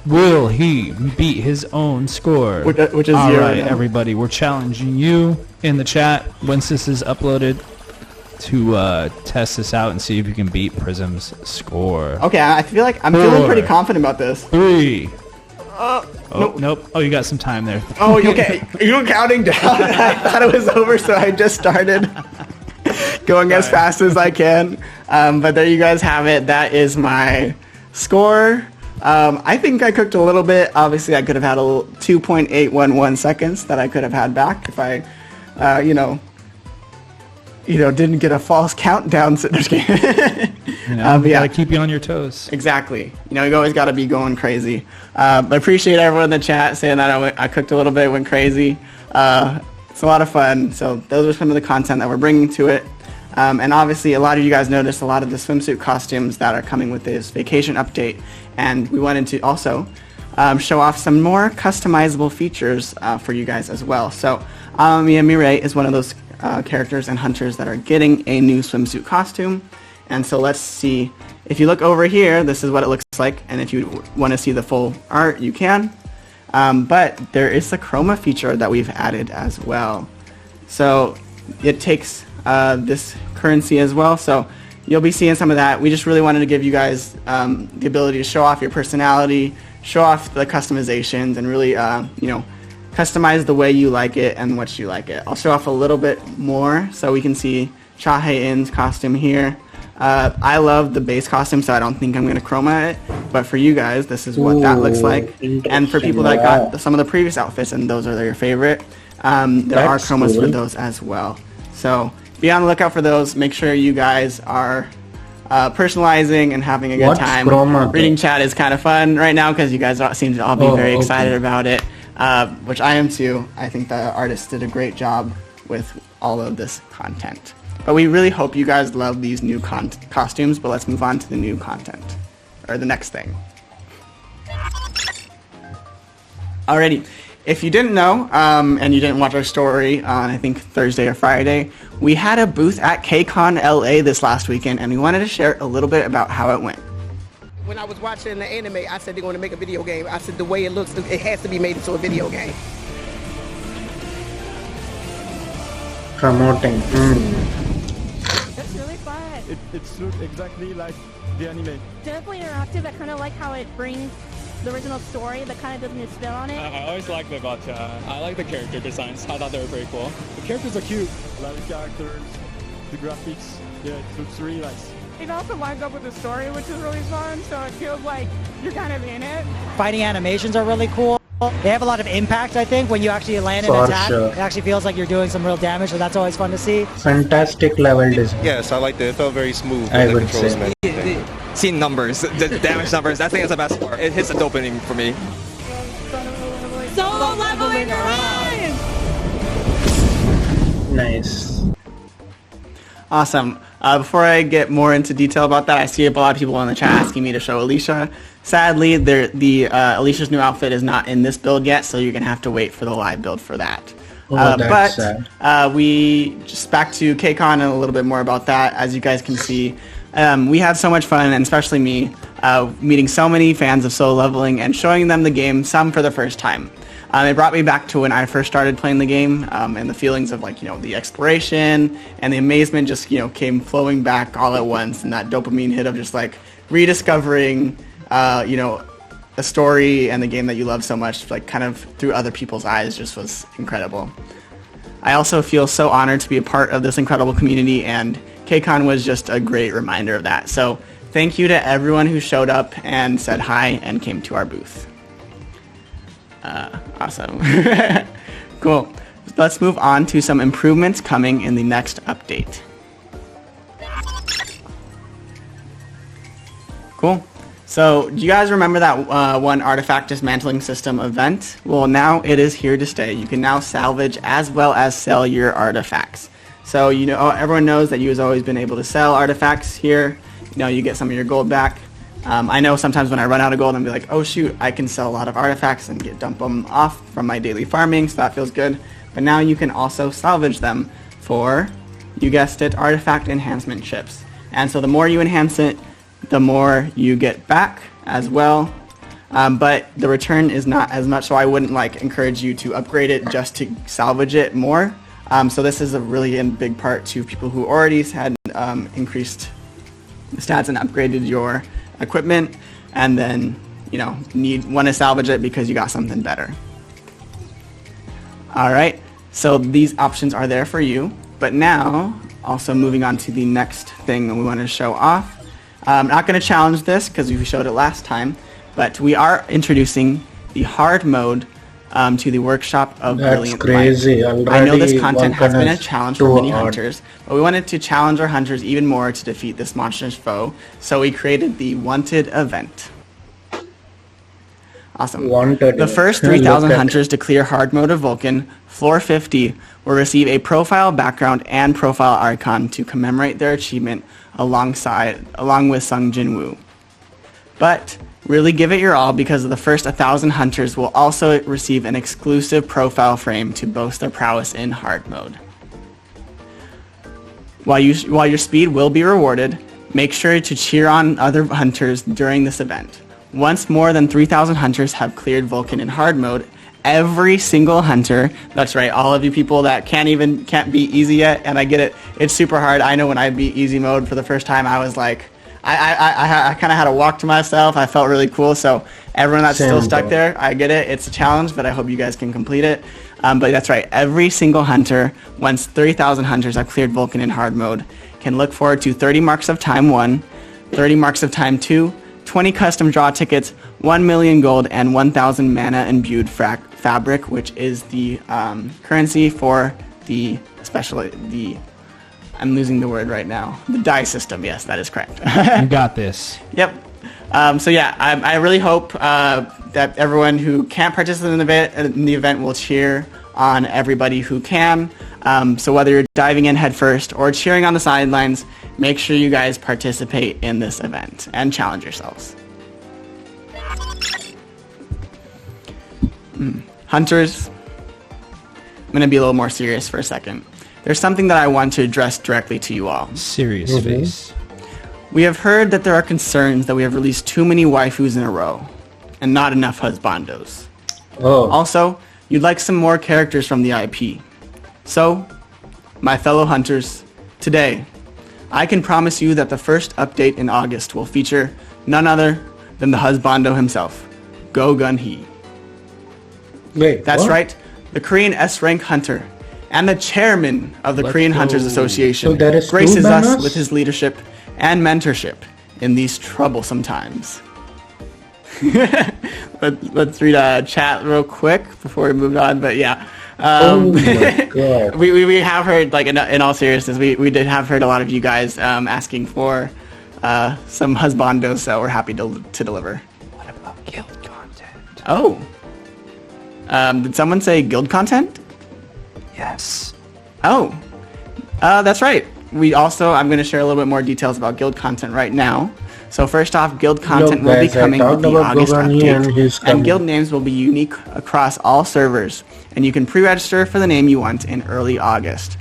Will he beat his own score? Which is all 0. right, everybody. We're challenging you in the chat once this is uploaded to test this out and see if you can beat Prism's score. Okay, I feel like I'm feeling pretty confident about this. 3. Nope. Oh, you got some time there. Oh, okay. You're counting down. I thought it was over, so I just started going as fast as I can. But there you guys have it. That is my score. I think I cooked a little bit. Obviously, I could have had a 2.811 seconds that I could have had back if I, didn't get a false countdown. We gotta keep you on your toes. Exactly. You always gotta be going crazy. But appreciate everyone in the chat saying that I cooked a little bit, went crazy. It's a lot of fun. So those are some of the content that we're bringing to it. And obviously, a lot of you guys noticed a lot of the swimsuit costumes that are coming with this vacation update. And we wanted to also show off some more customizable features for you guys as well. So Mia Mirai is one of those characters and hunters that are getting a new swimsuit costume. And so let's see. If you look over here, this is what it looks like. And if you want to see the full art, you can. But there is the chroma feature that we've added as well. So it takes this currency as well, so you'll be seeing some of that. We just really wanted to give you guys the ability to show off your personality, show off the customizations, and really customize the way you like it and what you like it. I'll show off a little bit more so we can see Cha Hae-in's costume here. I love the base costume, so I don't think I'm going to chroma it, but for you guys, this is what that looks like. And for people that got some of the previous outfits and those are your favorite, there are chromas for those as well. So be on the lookout for those. Make sure you guys are personalizing and having a good time. Reading chat is kind of fun right now because you guys seem to all be very excited about it, which I am too. I think the artists did a great job with all of this content. But we really hope you guys love these new costumes, but let's move on to the new content, or the next thing. Alrighty. If you didn't know, and you didn't watch our story on, I think, Thursday or Friday, we had a booth at KCON LA this last weekend, and we wanted to share a little bit about how it went. When I was watching the anime, I said they're going to make a video game. I said the way it looks, it has to be made into a video game. Promoting. It looks exactly like the anime. Definitely interactive. I kind of like how it brings the original story, but kind of doesn't just spin on it. I always liked it, but I like the character designs. I thought they were pretty cool. The characters are cute. I like the characters, the graphics. Yeah, it looks really nice. It also lines up with the story, which is really fun, so it feels like you're kind of in it. Fighting animations are really cool. They have a lot of impact, I think, when you actually land an For attack. sure. It actually feels like you're doing some real damage, so that's always fun to see. Fantastic level design. Yes, I liked it. It felt very smooth. I the would controls, say. man. Seeing numbers, the damage numbers, I think that's the best part. It hits a dopamine for me. Solo leveling around! Nice. Awesome. Before I get more into detail about that, I see a lot of people in the chat asking me to show Alicia. Sadly, Alicia's new outfit is not in this build yet, so you're going to have to wait for the live build for that. That's sad. We just back to KCON and a little bit more about that. As you guys can see, we had so much fun, and especially me, meeting so many fans of solo leveling and showing them the game, some for the first time. It brought me back to when I first started playing the game, and the feelings of the exploration and the amazement just came flowing back all at once, and that dopamine hit of just rediscovering a story and the game that you love so much, kind of through other people's eyes, just was incredible. I also feel so honored to be a part of this incredible community, and KCON was just a great reminder of that. So thank you to everyone who showed up and said hi and came to our booth. Awesome. Cool. Let's move on to some improvements coming in the next update. Cool. So, do you guys remember that one artifact dismantling system event? Well, now it is here to stay. You can now salvage as well as sell your artifacts. So, everyone knows that you have always been able to sell artifacts here. You get some of your gold back. I know sometimes when I run out of gold, I'm like, oh shoot, I can sell a lot of artifacts and dump them off from my daily farming, so that feels good. But now you can also salvage them for, you guessed it, artifact enhancement chips. And so the more you enhance it, the more you get back as well. But the return is not as much, so I wouldn't encourage you to upgrade it just to salvage it more. So this is a really big part to people who already had increased stats and upgraded your equipment, and then want to salvage it because you got something better. Alright, so these options are there for you, but now also moving on to the next thing that we want to show off. I'm not going to challenge this because we showed it last time, but we are introducing the hard mode to the workshop of Brilliant crazy. Light. I know this content has been a challenge for many hunters, but we wanted to challenge our hunters even more to defeat this monstrous foe, so we created the Wanted event. Awesome. The first 3,000 hunters to clear hard mode of Vulcan, floor 50, will receive a profile background and profile icon to commemorate their achievement along with Sung Jin Woo. But really give it your all, because the first 1,000 hunters will also receive an exclusive profile frame to boast their prowess in hard mode. While your speed will be rewarded, make sure to cheer on other hunters during this event. Once more than 3,000 hunters have cleared Vulcan in hard mode, every single hunter, that's right, all of you people that can't beat easy yet, and I get it, it's super hard. I know when I beat easy mode for the first time, I was like, I kind of had to walk to myself. I felt really cool. So everyone that's still stuck there, I get it. It's a challenge, but I hope you guys can complete it. But that's right. Every single hunter, once 3,000 hunters have cleared Vulcan in hard mode, can look forward to 30 marks of time 1, 30 marks of time 2, 20 custom draw tickets, 1 million gold, and 1,000 mana imbued fabric, which is the currency for the I'm losing the word right now. The die system, yes, that is correct. You got this. Yep. So yeah, I really hope that everyone who can't participate in the event will cheer on everybody who can. So whether you're diving in head first or cheering on the sidelines, make sure you guys participate in this event and challenge yourselves. Hunters, I'm going to be a little more serious for a second. There's something that I want to address directly to you all. Serious face. We have heard that there are concerns that we have released too many waifus in a row and not enough husbandos. Also, you'd like some more characters from the IP. So, my fellow hunters, today, I can promise you that the first update in August will feature none other than the husbando himself, Go Gun Hee. Wait, That's what? right, the Korean S-rank hunter and the chairman of the Korean Hunters Association So there is two graces us banners? with his leadership and mentorship in these troublesome times. Let's read a chat real quick before we move on, but yeah. Oh my god. We have heard, like, in all seriousness, we did have heard a lot of you guys asking for some husbandos, so we're happy to deliver. What about guild content? Oh. Did someone say guild content? Yes. Oh. That's right. I'm going to share a little bit more details about guild content right now. So first off, guild content will be guys, I coming with talked the about August Gogani and he's update, coming. and guild names will be unique across all servers, and you can pre-register for the name you want in early August.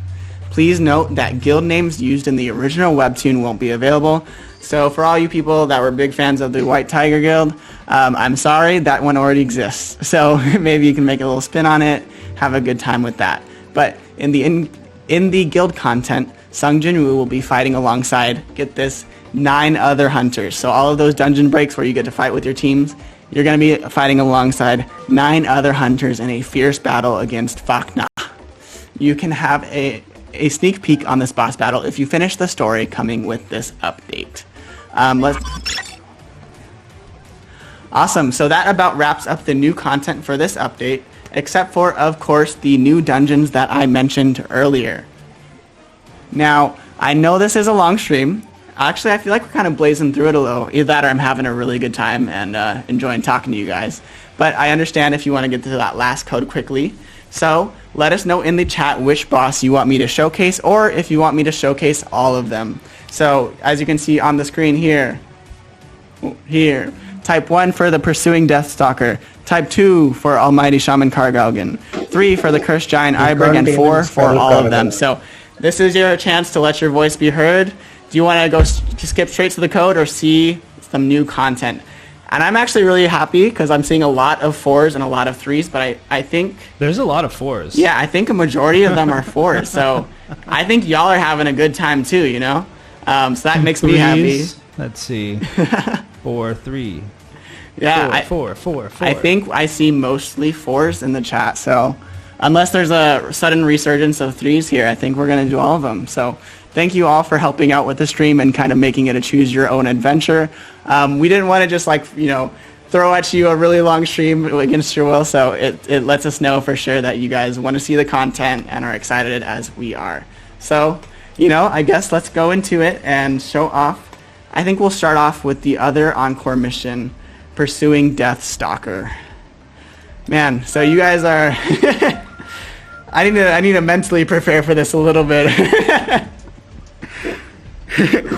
Please note that guild names used in the original webtoon won't be available, so for all you people that were big fans of the White Tiger Guild, I'm sorry, that one already exists. So maybe you can make a little spin on it, have a good time with that. But in the guild content, Sung Jin-woo will be fighting alongside, get this, 9 other hunters. So all of those dungeon breaks where you get to fight with your teams, you're going to be fighting alongside 9 other hunters in a fierce battle against Fakna. You can have a sneak peek on this boss battle if you finish the story coming with this update. Awesome, so that about wraps up the new content for this update, except for, of course, the new dungeons that I mentioned earlier. Now, I know this is a long stream. Actually, I feel like we're kind of blazing through it a little. Either that or I'm having a really good time and enjoying talking to you guys. But I understand if you want to get to that last code quickly. So let us know in the chat which boss you want me to showcase, or if you want me to showcase all of them. So as you can see on the screen here, type 1 for the Pursuing Deathstalker, type 2 for Almighty Shaman Kargalgan, 3 for the Cursed Giant Iberg, and 4 for all of them. So this is your chance to let your voice be heard. Do you want to go skip straight to the code or see some new content? And I'm actually really happy because I'm seeing a lot of 4s and a lot of 3s, but I think... There's a lot of 4s. Yeah, I think a majority of them are 4s. So I think y'all are having a good time too, you know? So that makes me happy. Let's see. 4, 3. Yeah, 4. I think I see mostly 4s in the chat, so unless there's a sudden resurgence of 3s here, I think we're going to do all of them. So thank you all for helping out with the stream and kind of making it a choose your own adventure. We didn't want to just, like, you know, throw at you a really long stream against your will, so it lets us know for sure that you guys want to see the content and are excited as we are. So, you know, I guess let's go into it and show off. I think we'll start off with the other encore mission, Pursuing Deathstalker. Man, so you guys are... I need to mentally prepare for this a little bit.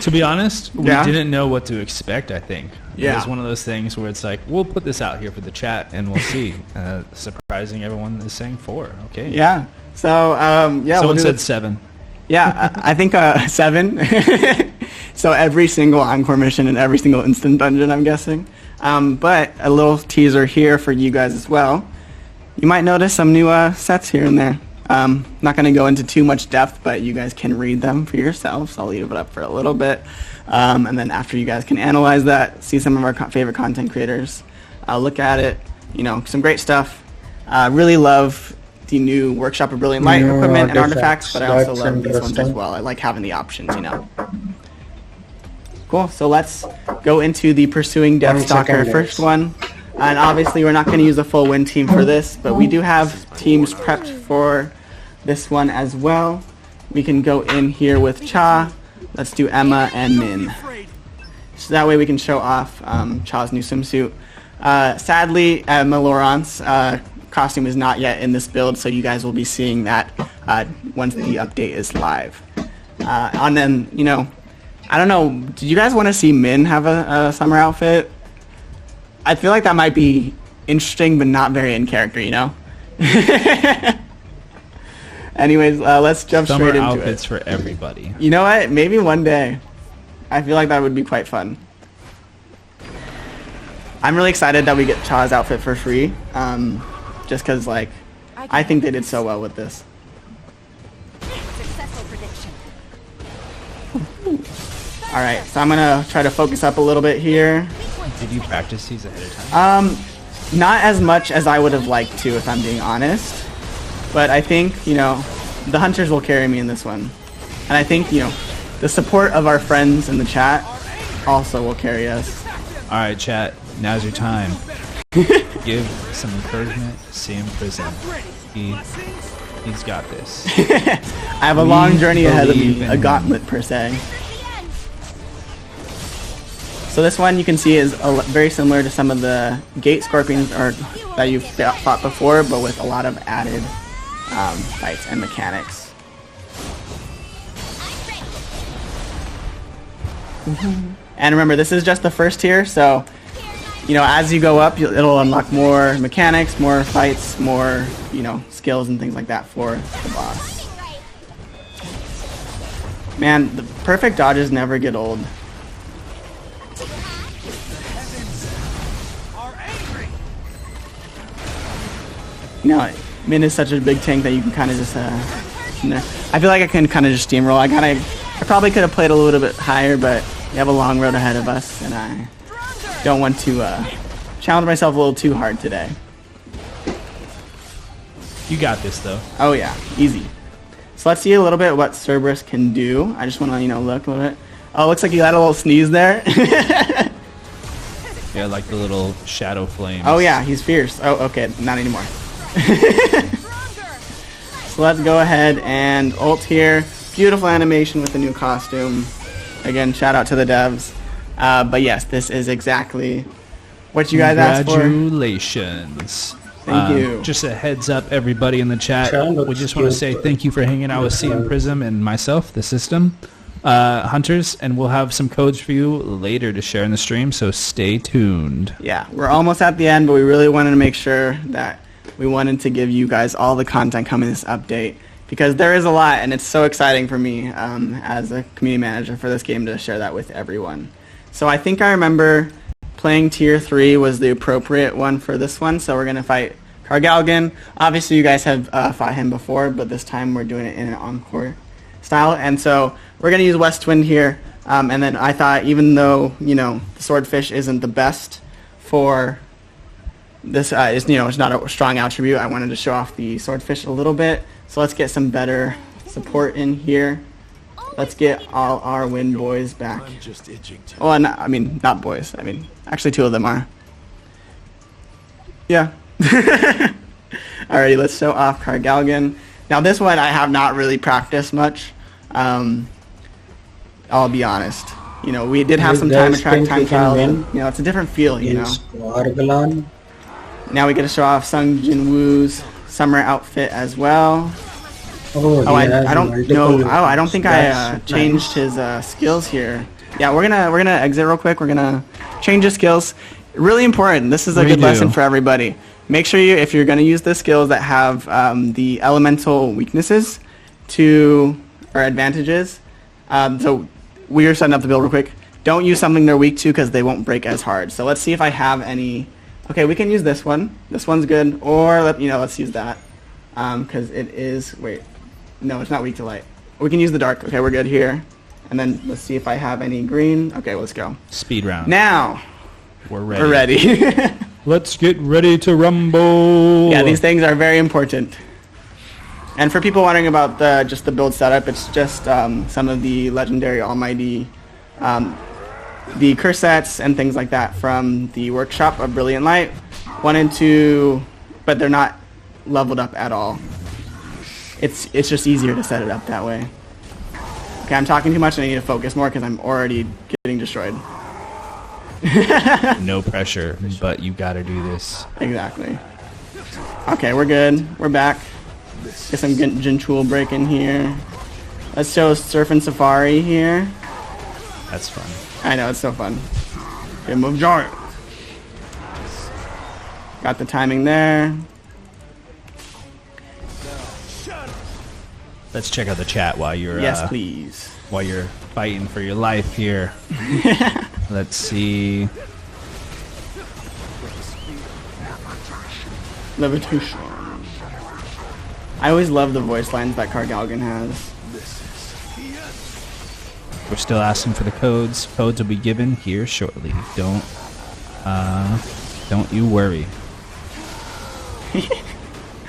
To be honest, we Yeah. didn't know what to expect, I think. Yeah. It was one of those things where it's like, we'll put this out here for the chat and we'll see. Surprising, everyone is saying 4. Okay. Yeah. So, yeah. Someone we'll said 7. Yeah, I think 7. So every single encore mission and every single instant dungeon, I'm guessing. But a little teaser here for you guys as well. You might notice some new sets here and there. Not going to go into too much depth, but you guys can read them for yourselves. I'll leave it up for a little bit. And then after you guys can analyze that, see some of our favorite content creators, look at it, you know, some great stuff. Really love the new Workshop of Brilliant Light equipment and artifacts, but I also love these ones as well. I like having the options, you know. Cool, so let's go into the Pursuing Deathstalker first one. And obviously we're not going to use a full win team for this, but we do have teams prepped for this one as well. We can go in here with Cha. Let's do Emma and Min. So that way we can show off Cha's new swimsuit. Sadly, Emma Laurent's costume is not yet in this build, so you guys will be seeing that once the update is live. And then, you know, I don't know, did you guys want to see Min have a summer outfit? I feel like that might be interesting, but not very in character, you know? Anyways, let's jump Summer straight into it. outfits for everybody. You know what? Maybe one day. I feel like that would be quite fun. I'm really excited that we get Cha's outfit for free. Just because, like, I think they did so well with this. Successful prediction. Alright, so I'm gonna try to focus up a little bit here. Did you practice these ahead of time? Not as much as I would have liked to, if I'm being honest. But I think, you know, the hunters will carry me in this one. And I think, you know, the support of our friends in the chat also will carry us. Alright, chat, now's your time. Give some encouragement to CM Prism. He's got this. I have a long journey ahead of me, a gauntlet per se. So this one you can see is very similar to some of the gate scorpions that you've fought before, but with a lot of added fights and mechanics. And remember, this is just the first tier, so you know, as you go up, it'll unlock more mechanics, more fights, more, you know, skills and things like that for the boss. Man, the perfect dodges never get old. You know, Min is such a big tank that you can kind of just, you know, I feel like I can kind of just steamroll. I probably could have played a little bit higher, but we have a long road ahead of us, and I don't want to challenge myself a little too hard today. You got this, though. Oh yeah, easy. So let's see a little bit what Cerberus can do. I just want to, you know, look a little bit. Oh, looks like you had a little sneeze there. Yeah, like the little shadow flames. Oh yeah, he's fierce. Oh, okay, not anymore. So let's go ahead and ult here. Beautiful animation with the new costume. Again, shout out to the devs. But yes, this is exactly what you guys asked for. Congratulations. Thank you. Just a heads up, everybody in the chat. We just want to say thank you for hanging out with CM Prism and myself, the system, hunters, and we'll have some codes for you later to share in the stream, so stay tuned. Yeah, we're almost at the end, but we really wanted to make sure that we wanted to give you guys all the content coming in this update, because there is a lot, and it's so exciting for me as a community manager for this game to share that with everyone. So I think I remember playing Tier 3 was the appropriate one for this one, so we're going to fight Kargalgan. Obviously, you guys have fought him before, but this time we're doing it in an encore style, and so we're going to use Westwind here, and then I thought, even though, you know, the Swordfish isn't the best for this, you know, it's not a strong attribute, I wanted to show off the Swordfish a little bit, so let's get some better support in here. Let's get all our wind boys back. Oh, I mean, not boys. I mean, actually 2 of them are. Yeah. Alrighty, let's show off Kargalgan. Now this one I have not really practiced much. I'll be honest. You know, we did have some time trial. You know, it's a different feel, you know. Now we get to show off Sung Jin Woo's summer outfit as well. Oh, I don't know. Oh, I don't think I changed his skills here. Yeah, we're gonna exit real quick. We're gonna change his skills. Really important. This is a good lesson for everybody. Make sure if you're gonna use the skills that have the elemental weaknesses or advantages. So we are setting up the build real quick. Don't use something they're weak to because they won't break as hard. So let's see if I have any. Okay, we can use this one. This one's good. Or let's use that because it is. Wait. No, it's not weak to light. We can use the dark. Okay, we're good here. And then let's see if I have any green. Okay, let's go. Speed round. Now, we're ready. We're ready. Let's get ready to rumble. Yeah, these things are very important. And for people wondering about just the build setup, it's just some of the legendary almighty, the curse sets and things like that from the workshop of Brilliant Light. 1 and 2, but they're not leveled up at all. It's just easier to set it up that way. Okay, I'm talking too much and I need to focus more because I'm already getting destroyed. No pressure, but you gotta do this. Exactly. Okay, we're good. We're back. Get some Jinchul break in here. Let's show Surf and Safari here. That's fun. I know, it's so fun. Good move, Jar. Got the timing there. Let's check out the chat while you're yes, please. While you're fighting for your life here. Let's see. Levitation. I always love the voice lines that Kargalgan has. We're still asking for the codes. Codes will be given here shortly. Don't you worry.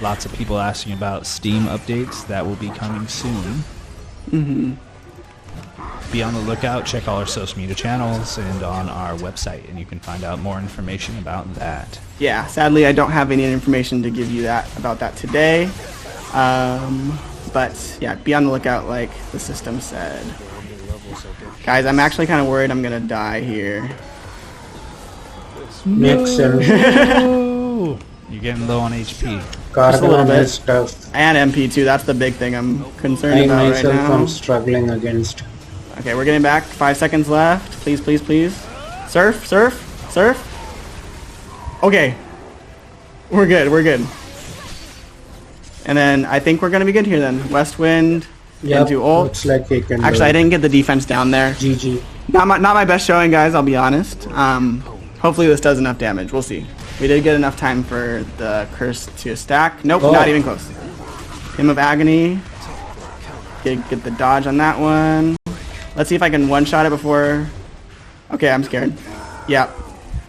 Lots of people asking about Steam updates that will be coming soon. Be on the lookout. Check all our social media channels and on our website, and you can find out more information about that. Yeah, sadly I don't have any information to give you about that today. But yeah, be on the lookout like the system said. Guys, I'm actually kind of worried I'm gonna die here. Nixon. You're getting low on HP. Just a little bit. Stuff. And MP too, that's the big thing I'm concerned I about right myself now. am struggling against. Okay, we're getting back. 5 seconds left. Please, please, please. Surf, surf, surf. Okay. We're good, we're good. And then I think we're gonna be good here then. West wind into ult. Looks like he can Actually, I didn't get the defense down there. GG. Not my best showing, guys, I'll be honest. Hopefully this does enough damage. We'll see. We did get enough time for the curse to stack. Nope, not even close. Hymn of Agony. Get the dodge on that one. Let's see if I can one-shot it before... Okay, I'm scared. Yeah.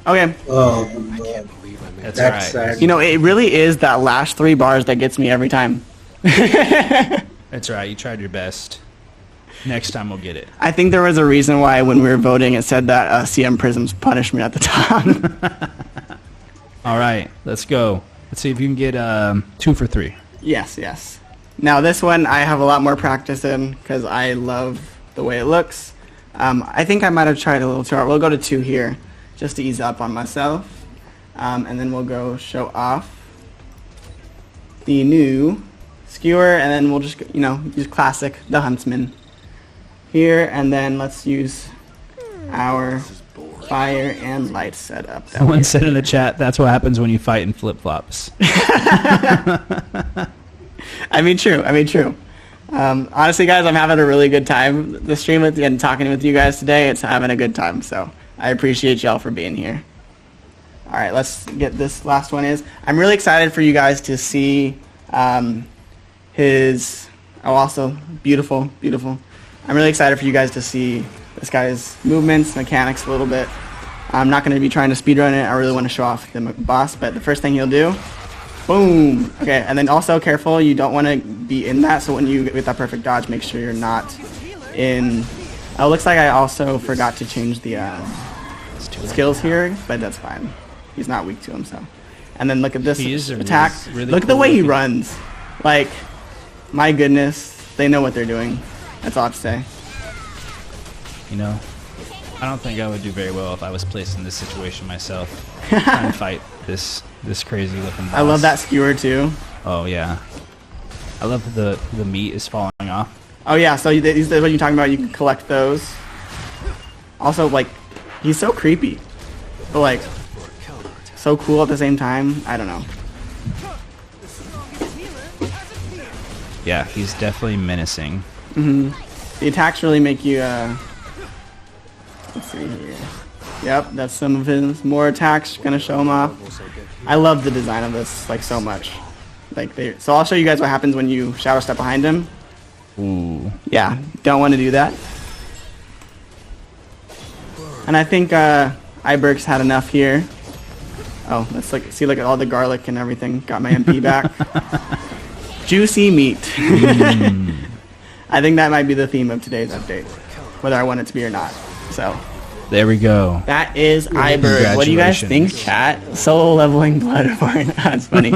Okay. Oh, man. That's right. Sad. You know, it really is that last 3 bars that gets me every time. That's right. You tried your best. Next time we'll get it. I think there was a reason why when we were voting it said that CM Prism's punishment at the top. All right, let's go. Let's see if you can get 2 for 3. Yes, yes. Now this one I have a lot more practice in because I love the way it looks. I think I might have tried a little chart. We'll go to 2 here just to ease up on myself. And then we'll go show off the new skewer, and then we'll just, you know, use classic, the Huntsman here, and then let's use our fire and light setup. Someone said in the chat, that's what happens when you fight in flip-flops. I mean, true. Honestly, guys, I'm having a really good time. The stream and talking with you guys today, it's having a good time. So I appreciate y'all for being here. All right, let's get this last one. I'm really excited for you guys to see his. Oh, also beautiful. I'm really excited for you guys to see this guy's movements, mechanics a little bit. I'm not going to be trying to speedrun it. I really want to show off the boss, but the first thing he'll do, boom. Okay, and then also careful, you don't want to be in that, so when you get that perfect dodge, make sure you're not in... Oh, looks like I also forgot to change the skills here, but that's fine. He's not weak to them, so. And then look at this attack. Really look at the way he runs. Like, my goodness, they know what they're doing. That's all I have to say. You know, I don't think I would do very well if I was placed in this situation myself. Trying to fight this crazy looking boss. I love that skewer too. Oh yeah. I love the meat is falling off. Oh yeah, so these are what you're talking about. You can collect those. Also, like, he's so creepy, but like, so cool at the same time. I don't know. Yeah, he's definitely menacing. The attacks really make you. Let's see here. Yep, that's some of his more attacks. Gonna show him off. I love the design of this like so much. So I'll show you guys what happens when you shadow step behind him. Ooh. Yeah, don't want to do that. And I think Iberg's had enough here. Oh, let's look at all the garlic and everything. Got my MP back. Juicy meat. I think that might be the theme of today's update, whether I want it to be or not. So there we go. that is Iberg. What do you guys think, chat? Solo leveling Bloodborne. That's funny.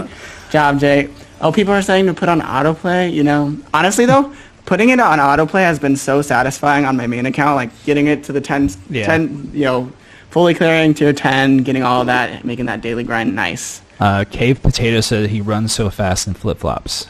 Job, Jay. Oh, people are saying to put on autoplay. You know, honestly though, putting it on autoplay has been so satisfying on my main account. Like getting it to the 10, you know, fully clearing tier 10, getting all of that, making that daily grind nice. Cave Potato said he runs so fast in flip-flops.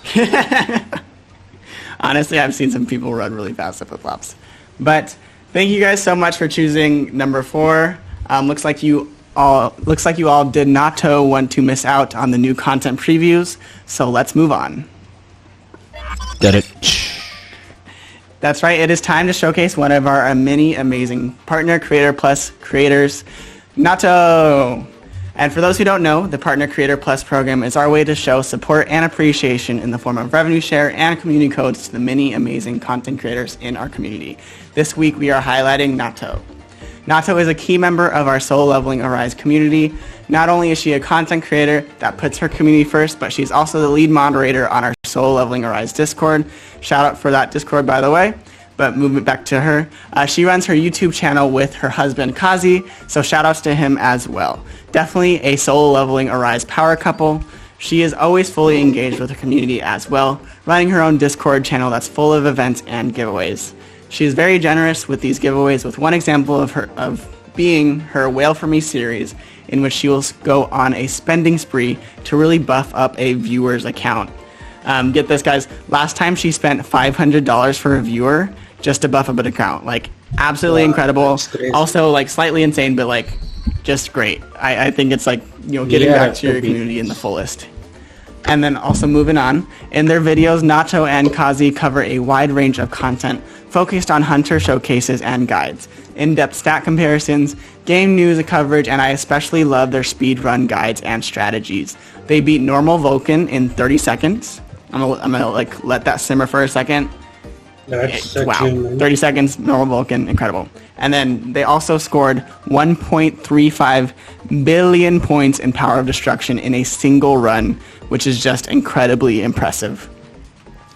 Honestly, I've seen some people run really fast at flip-flops. But thank you guys so much for choosing number 4. Looks like you all did not want to miss out on the new content previews. So let's move on. Got it. That's right. It is time to showcase one of our many amazing partner creator plus creators, Nato. And for those who don't know, the Partner Creator Plus program is our way to show support and appreciation in the form of revenue share and community codes to the many amazing content creators in our community. This week we are highlighting Nato. Nato is a key member of our Soul Leveling Arise community. Not only is she a content creator that puts her community first, but she's also the lead moderator on our Soul Leveling Arise Discord. Shout out for that Discord, by the way. But moving back to her, she runs her YouTube channel with her husband Kazi, so shout outs to him as well. Definitely a Soul Leveling Arise power couple. She is always fully engaged with her community as well, running her own Discord channel that's full of events and giveaways. She is very generous with these giveaways, with one example of being her Whale for Me series, in which she will go on a spending spree to really buff up a viewer's account. Get this, guys, last time she spent $500 for a viewer just to buff up an account. Like, absolutely incredible. Also, like, slightly insane, but like, just great. I think it's like, getting back to your community in the fullest. And then also moving on, in their videos, Nato and Kazi cover a wide range of content focused on hunter showcases and guides, in-depth stat comparisons, game news coverage, and I especially love their speedrun guides and strategies. They beat normal Vulcan in 30 seconds. I'm gonna like let that simmer for a second. Wow, 30 seconds, normal Vulcan, incredible. And then they also scored 1.35 billion points in Power of Destruction in a single run, which is just incredibly impressive.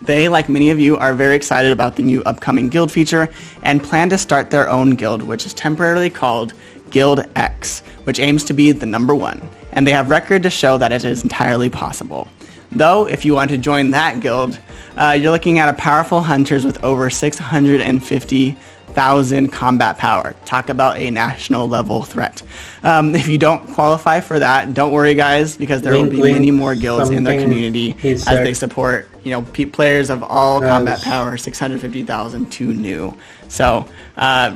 They, like many of you, are very excited about the new upcoming guild feature and plan to start their own guild, which is temporarily called Guild X, which aims to be the #1. And they have record to show that it is entirely possible. Though, if you want to join that guild, you're looking at a powerful hunters with over 650,000 combat power. Talk about a national level threat. If you don't qualify for that, don't worry, guys, because there will be many more guilds in their community as they support, players of all combat power, 650,000 to new. So,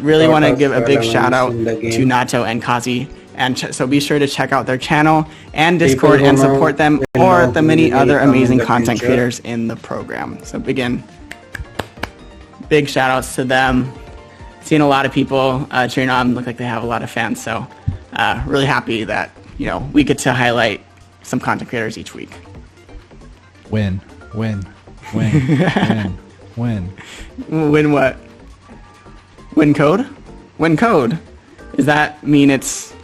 really want to give a big shout out to Nato and Kazi. And so be sure to check out their channel and Discord and support them or the many other amazing content creators in the program. So again, big shout outs to them. Seen a lot of people cheering on, look like they have a lot of fans. So really happy that, we get to highlight some content creators each week. Win, win, win, win, win. Win what? Win code? Win code. Does that mean it's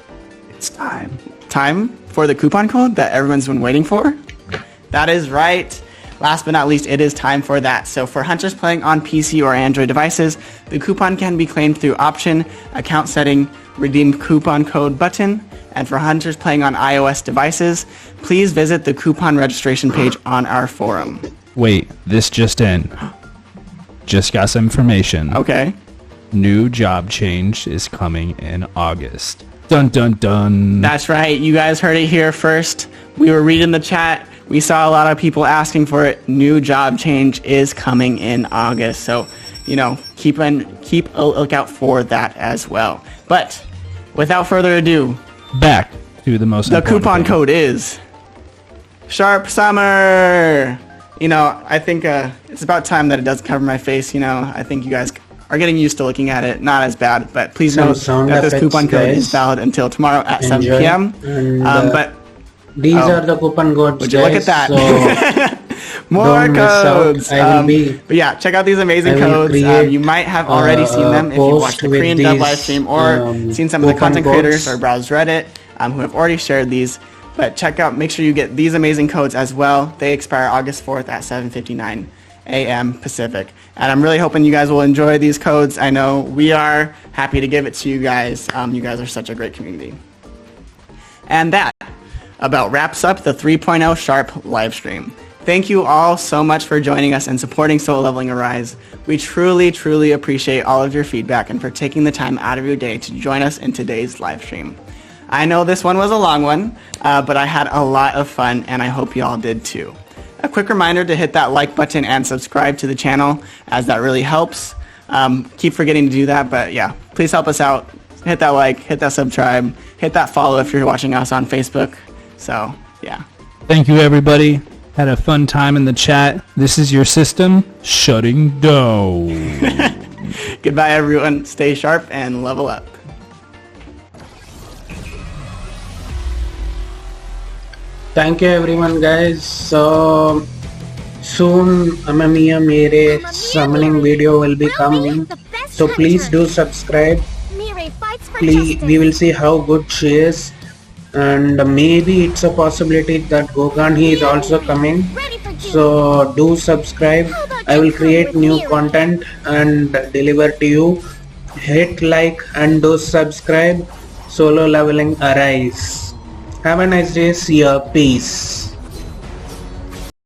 time for the coupon code that everyone's been waiting for? That is right. Last but not least, it is time for that. So for hunters playing on PC or Android devices, the coupon can be claimed through option, account setting, redeem coupon code button. And for hunters playing on iOS devices, please visit the coupon registration page on our forum. Wait, this just in. Just got some information. Okay. New job change is coming in August. Dun dun dun. That's right. You guys heard it here first. We were reading the chat. We saw a lot of people asking for it. New job change is coming in August. So, keep a lookout for that as well. But without further ado, back to the most important coupon thing. Code is Sharp Summer. I think it's about time that it does cover my face. I think you guys are getting used to looking at it. Not as bad, but please note that this coupon code is valid until tomorrow at 7 p.m. But these are the coupon codes. Would you look at that? So more codes. But yeah, check out these amazing codes. You might have already seen them if you watched the Korean dub live stream or seen some of the content creators or browsed Reddit who have already shared these. But make sure you get these amazing codes as well. They expire August 4th at 7:59 a.m. Pacific. And I'm really hoping you guys will enjoy these codes. I know we are happy to give it to you guys. You guys are such a great community. And that about wraps up the 3.0 Sharp live stream. Thank you all so much for joining us and supporting Soul Leveling Arise. We truly, truly appreciate all of your feedback and for taking the time out of your day to join us in today's live stream. I know this one was a long one, but I had a lot of fun and I hope you all did too. A quick reminder to hit that like button and subscribe to the channel, as that really helps. Keep forgetting to do that, but yeah, please help us out. Hit that like, hit that subscribe, hit that follow if you're watching us on Facebook. So, yeah. Thank you, everybody. Had a fun time in the chat. This is your system shutting down. Goodbye, everyone. Stay sharp and level up. Thank you everyone guys. So soon Amamiya Mere summoning video will be coming. So please do subscribe. Mirai fights for Please, justice. we will see how good she is. And maybe it's a possibility that Gogan he is also coming. So do subscribe. I will create new content and deliver to you. Hit like and do subscribe. Solo leveling arise. Have a nice day. See ya. Peace.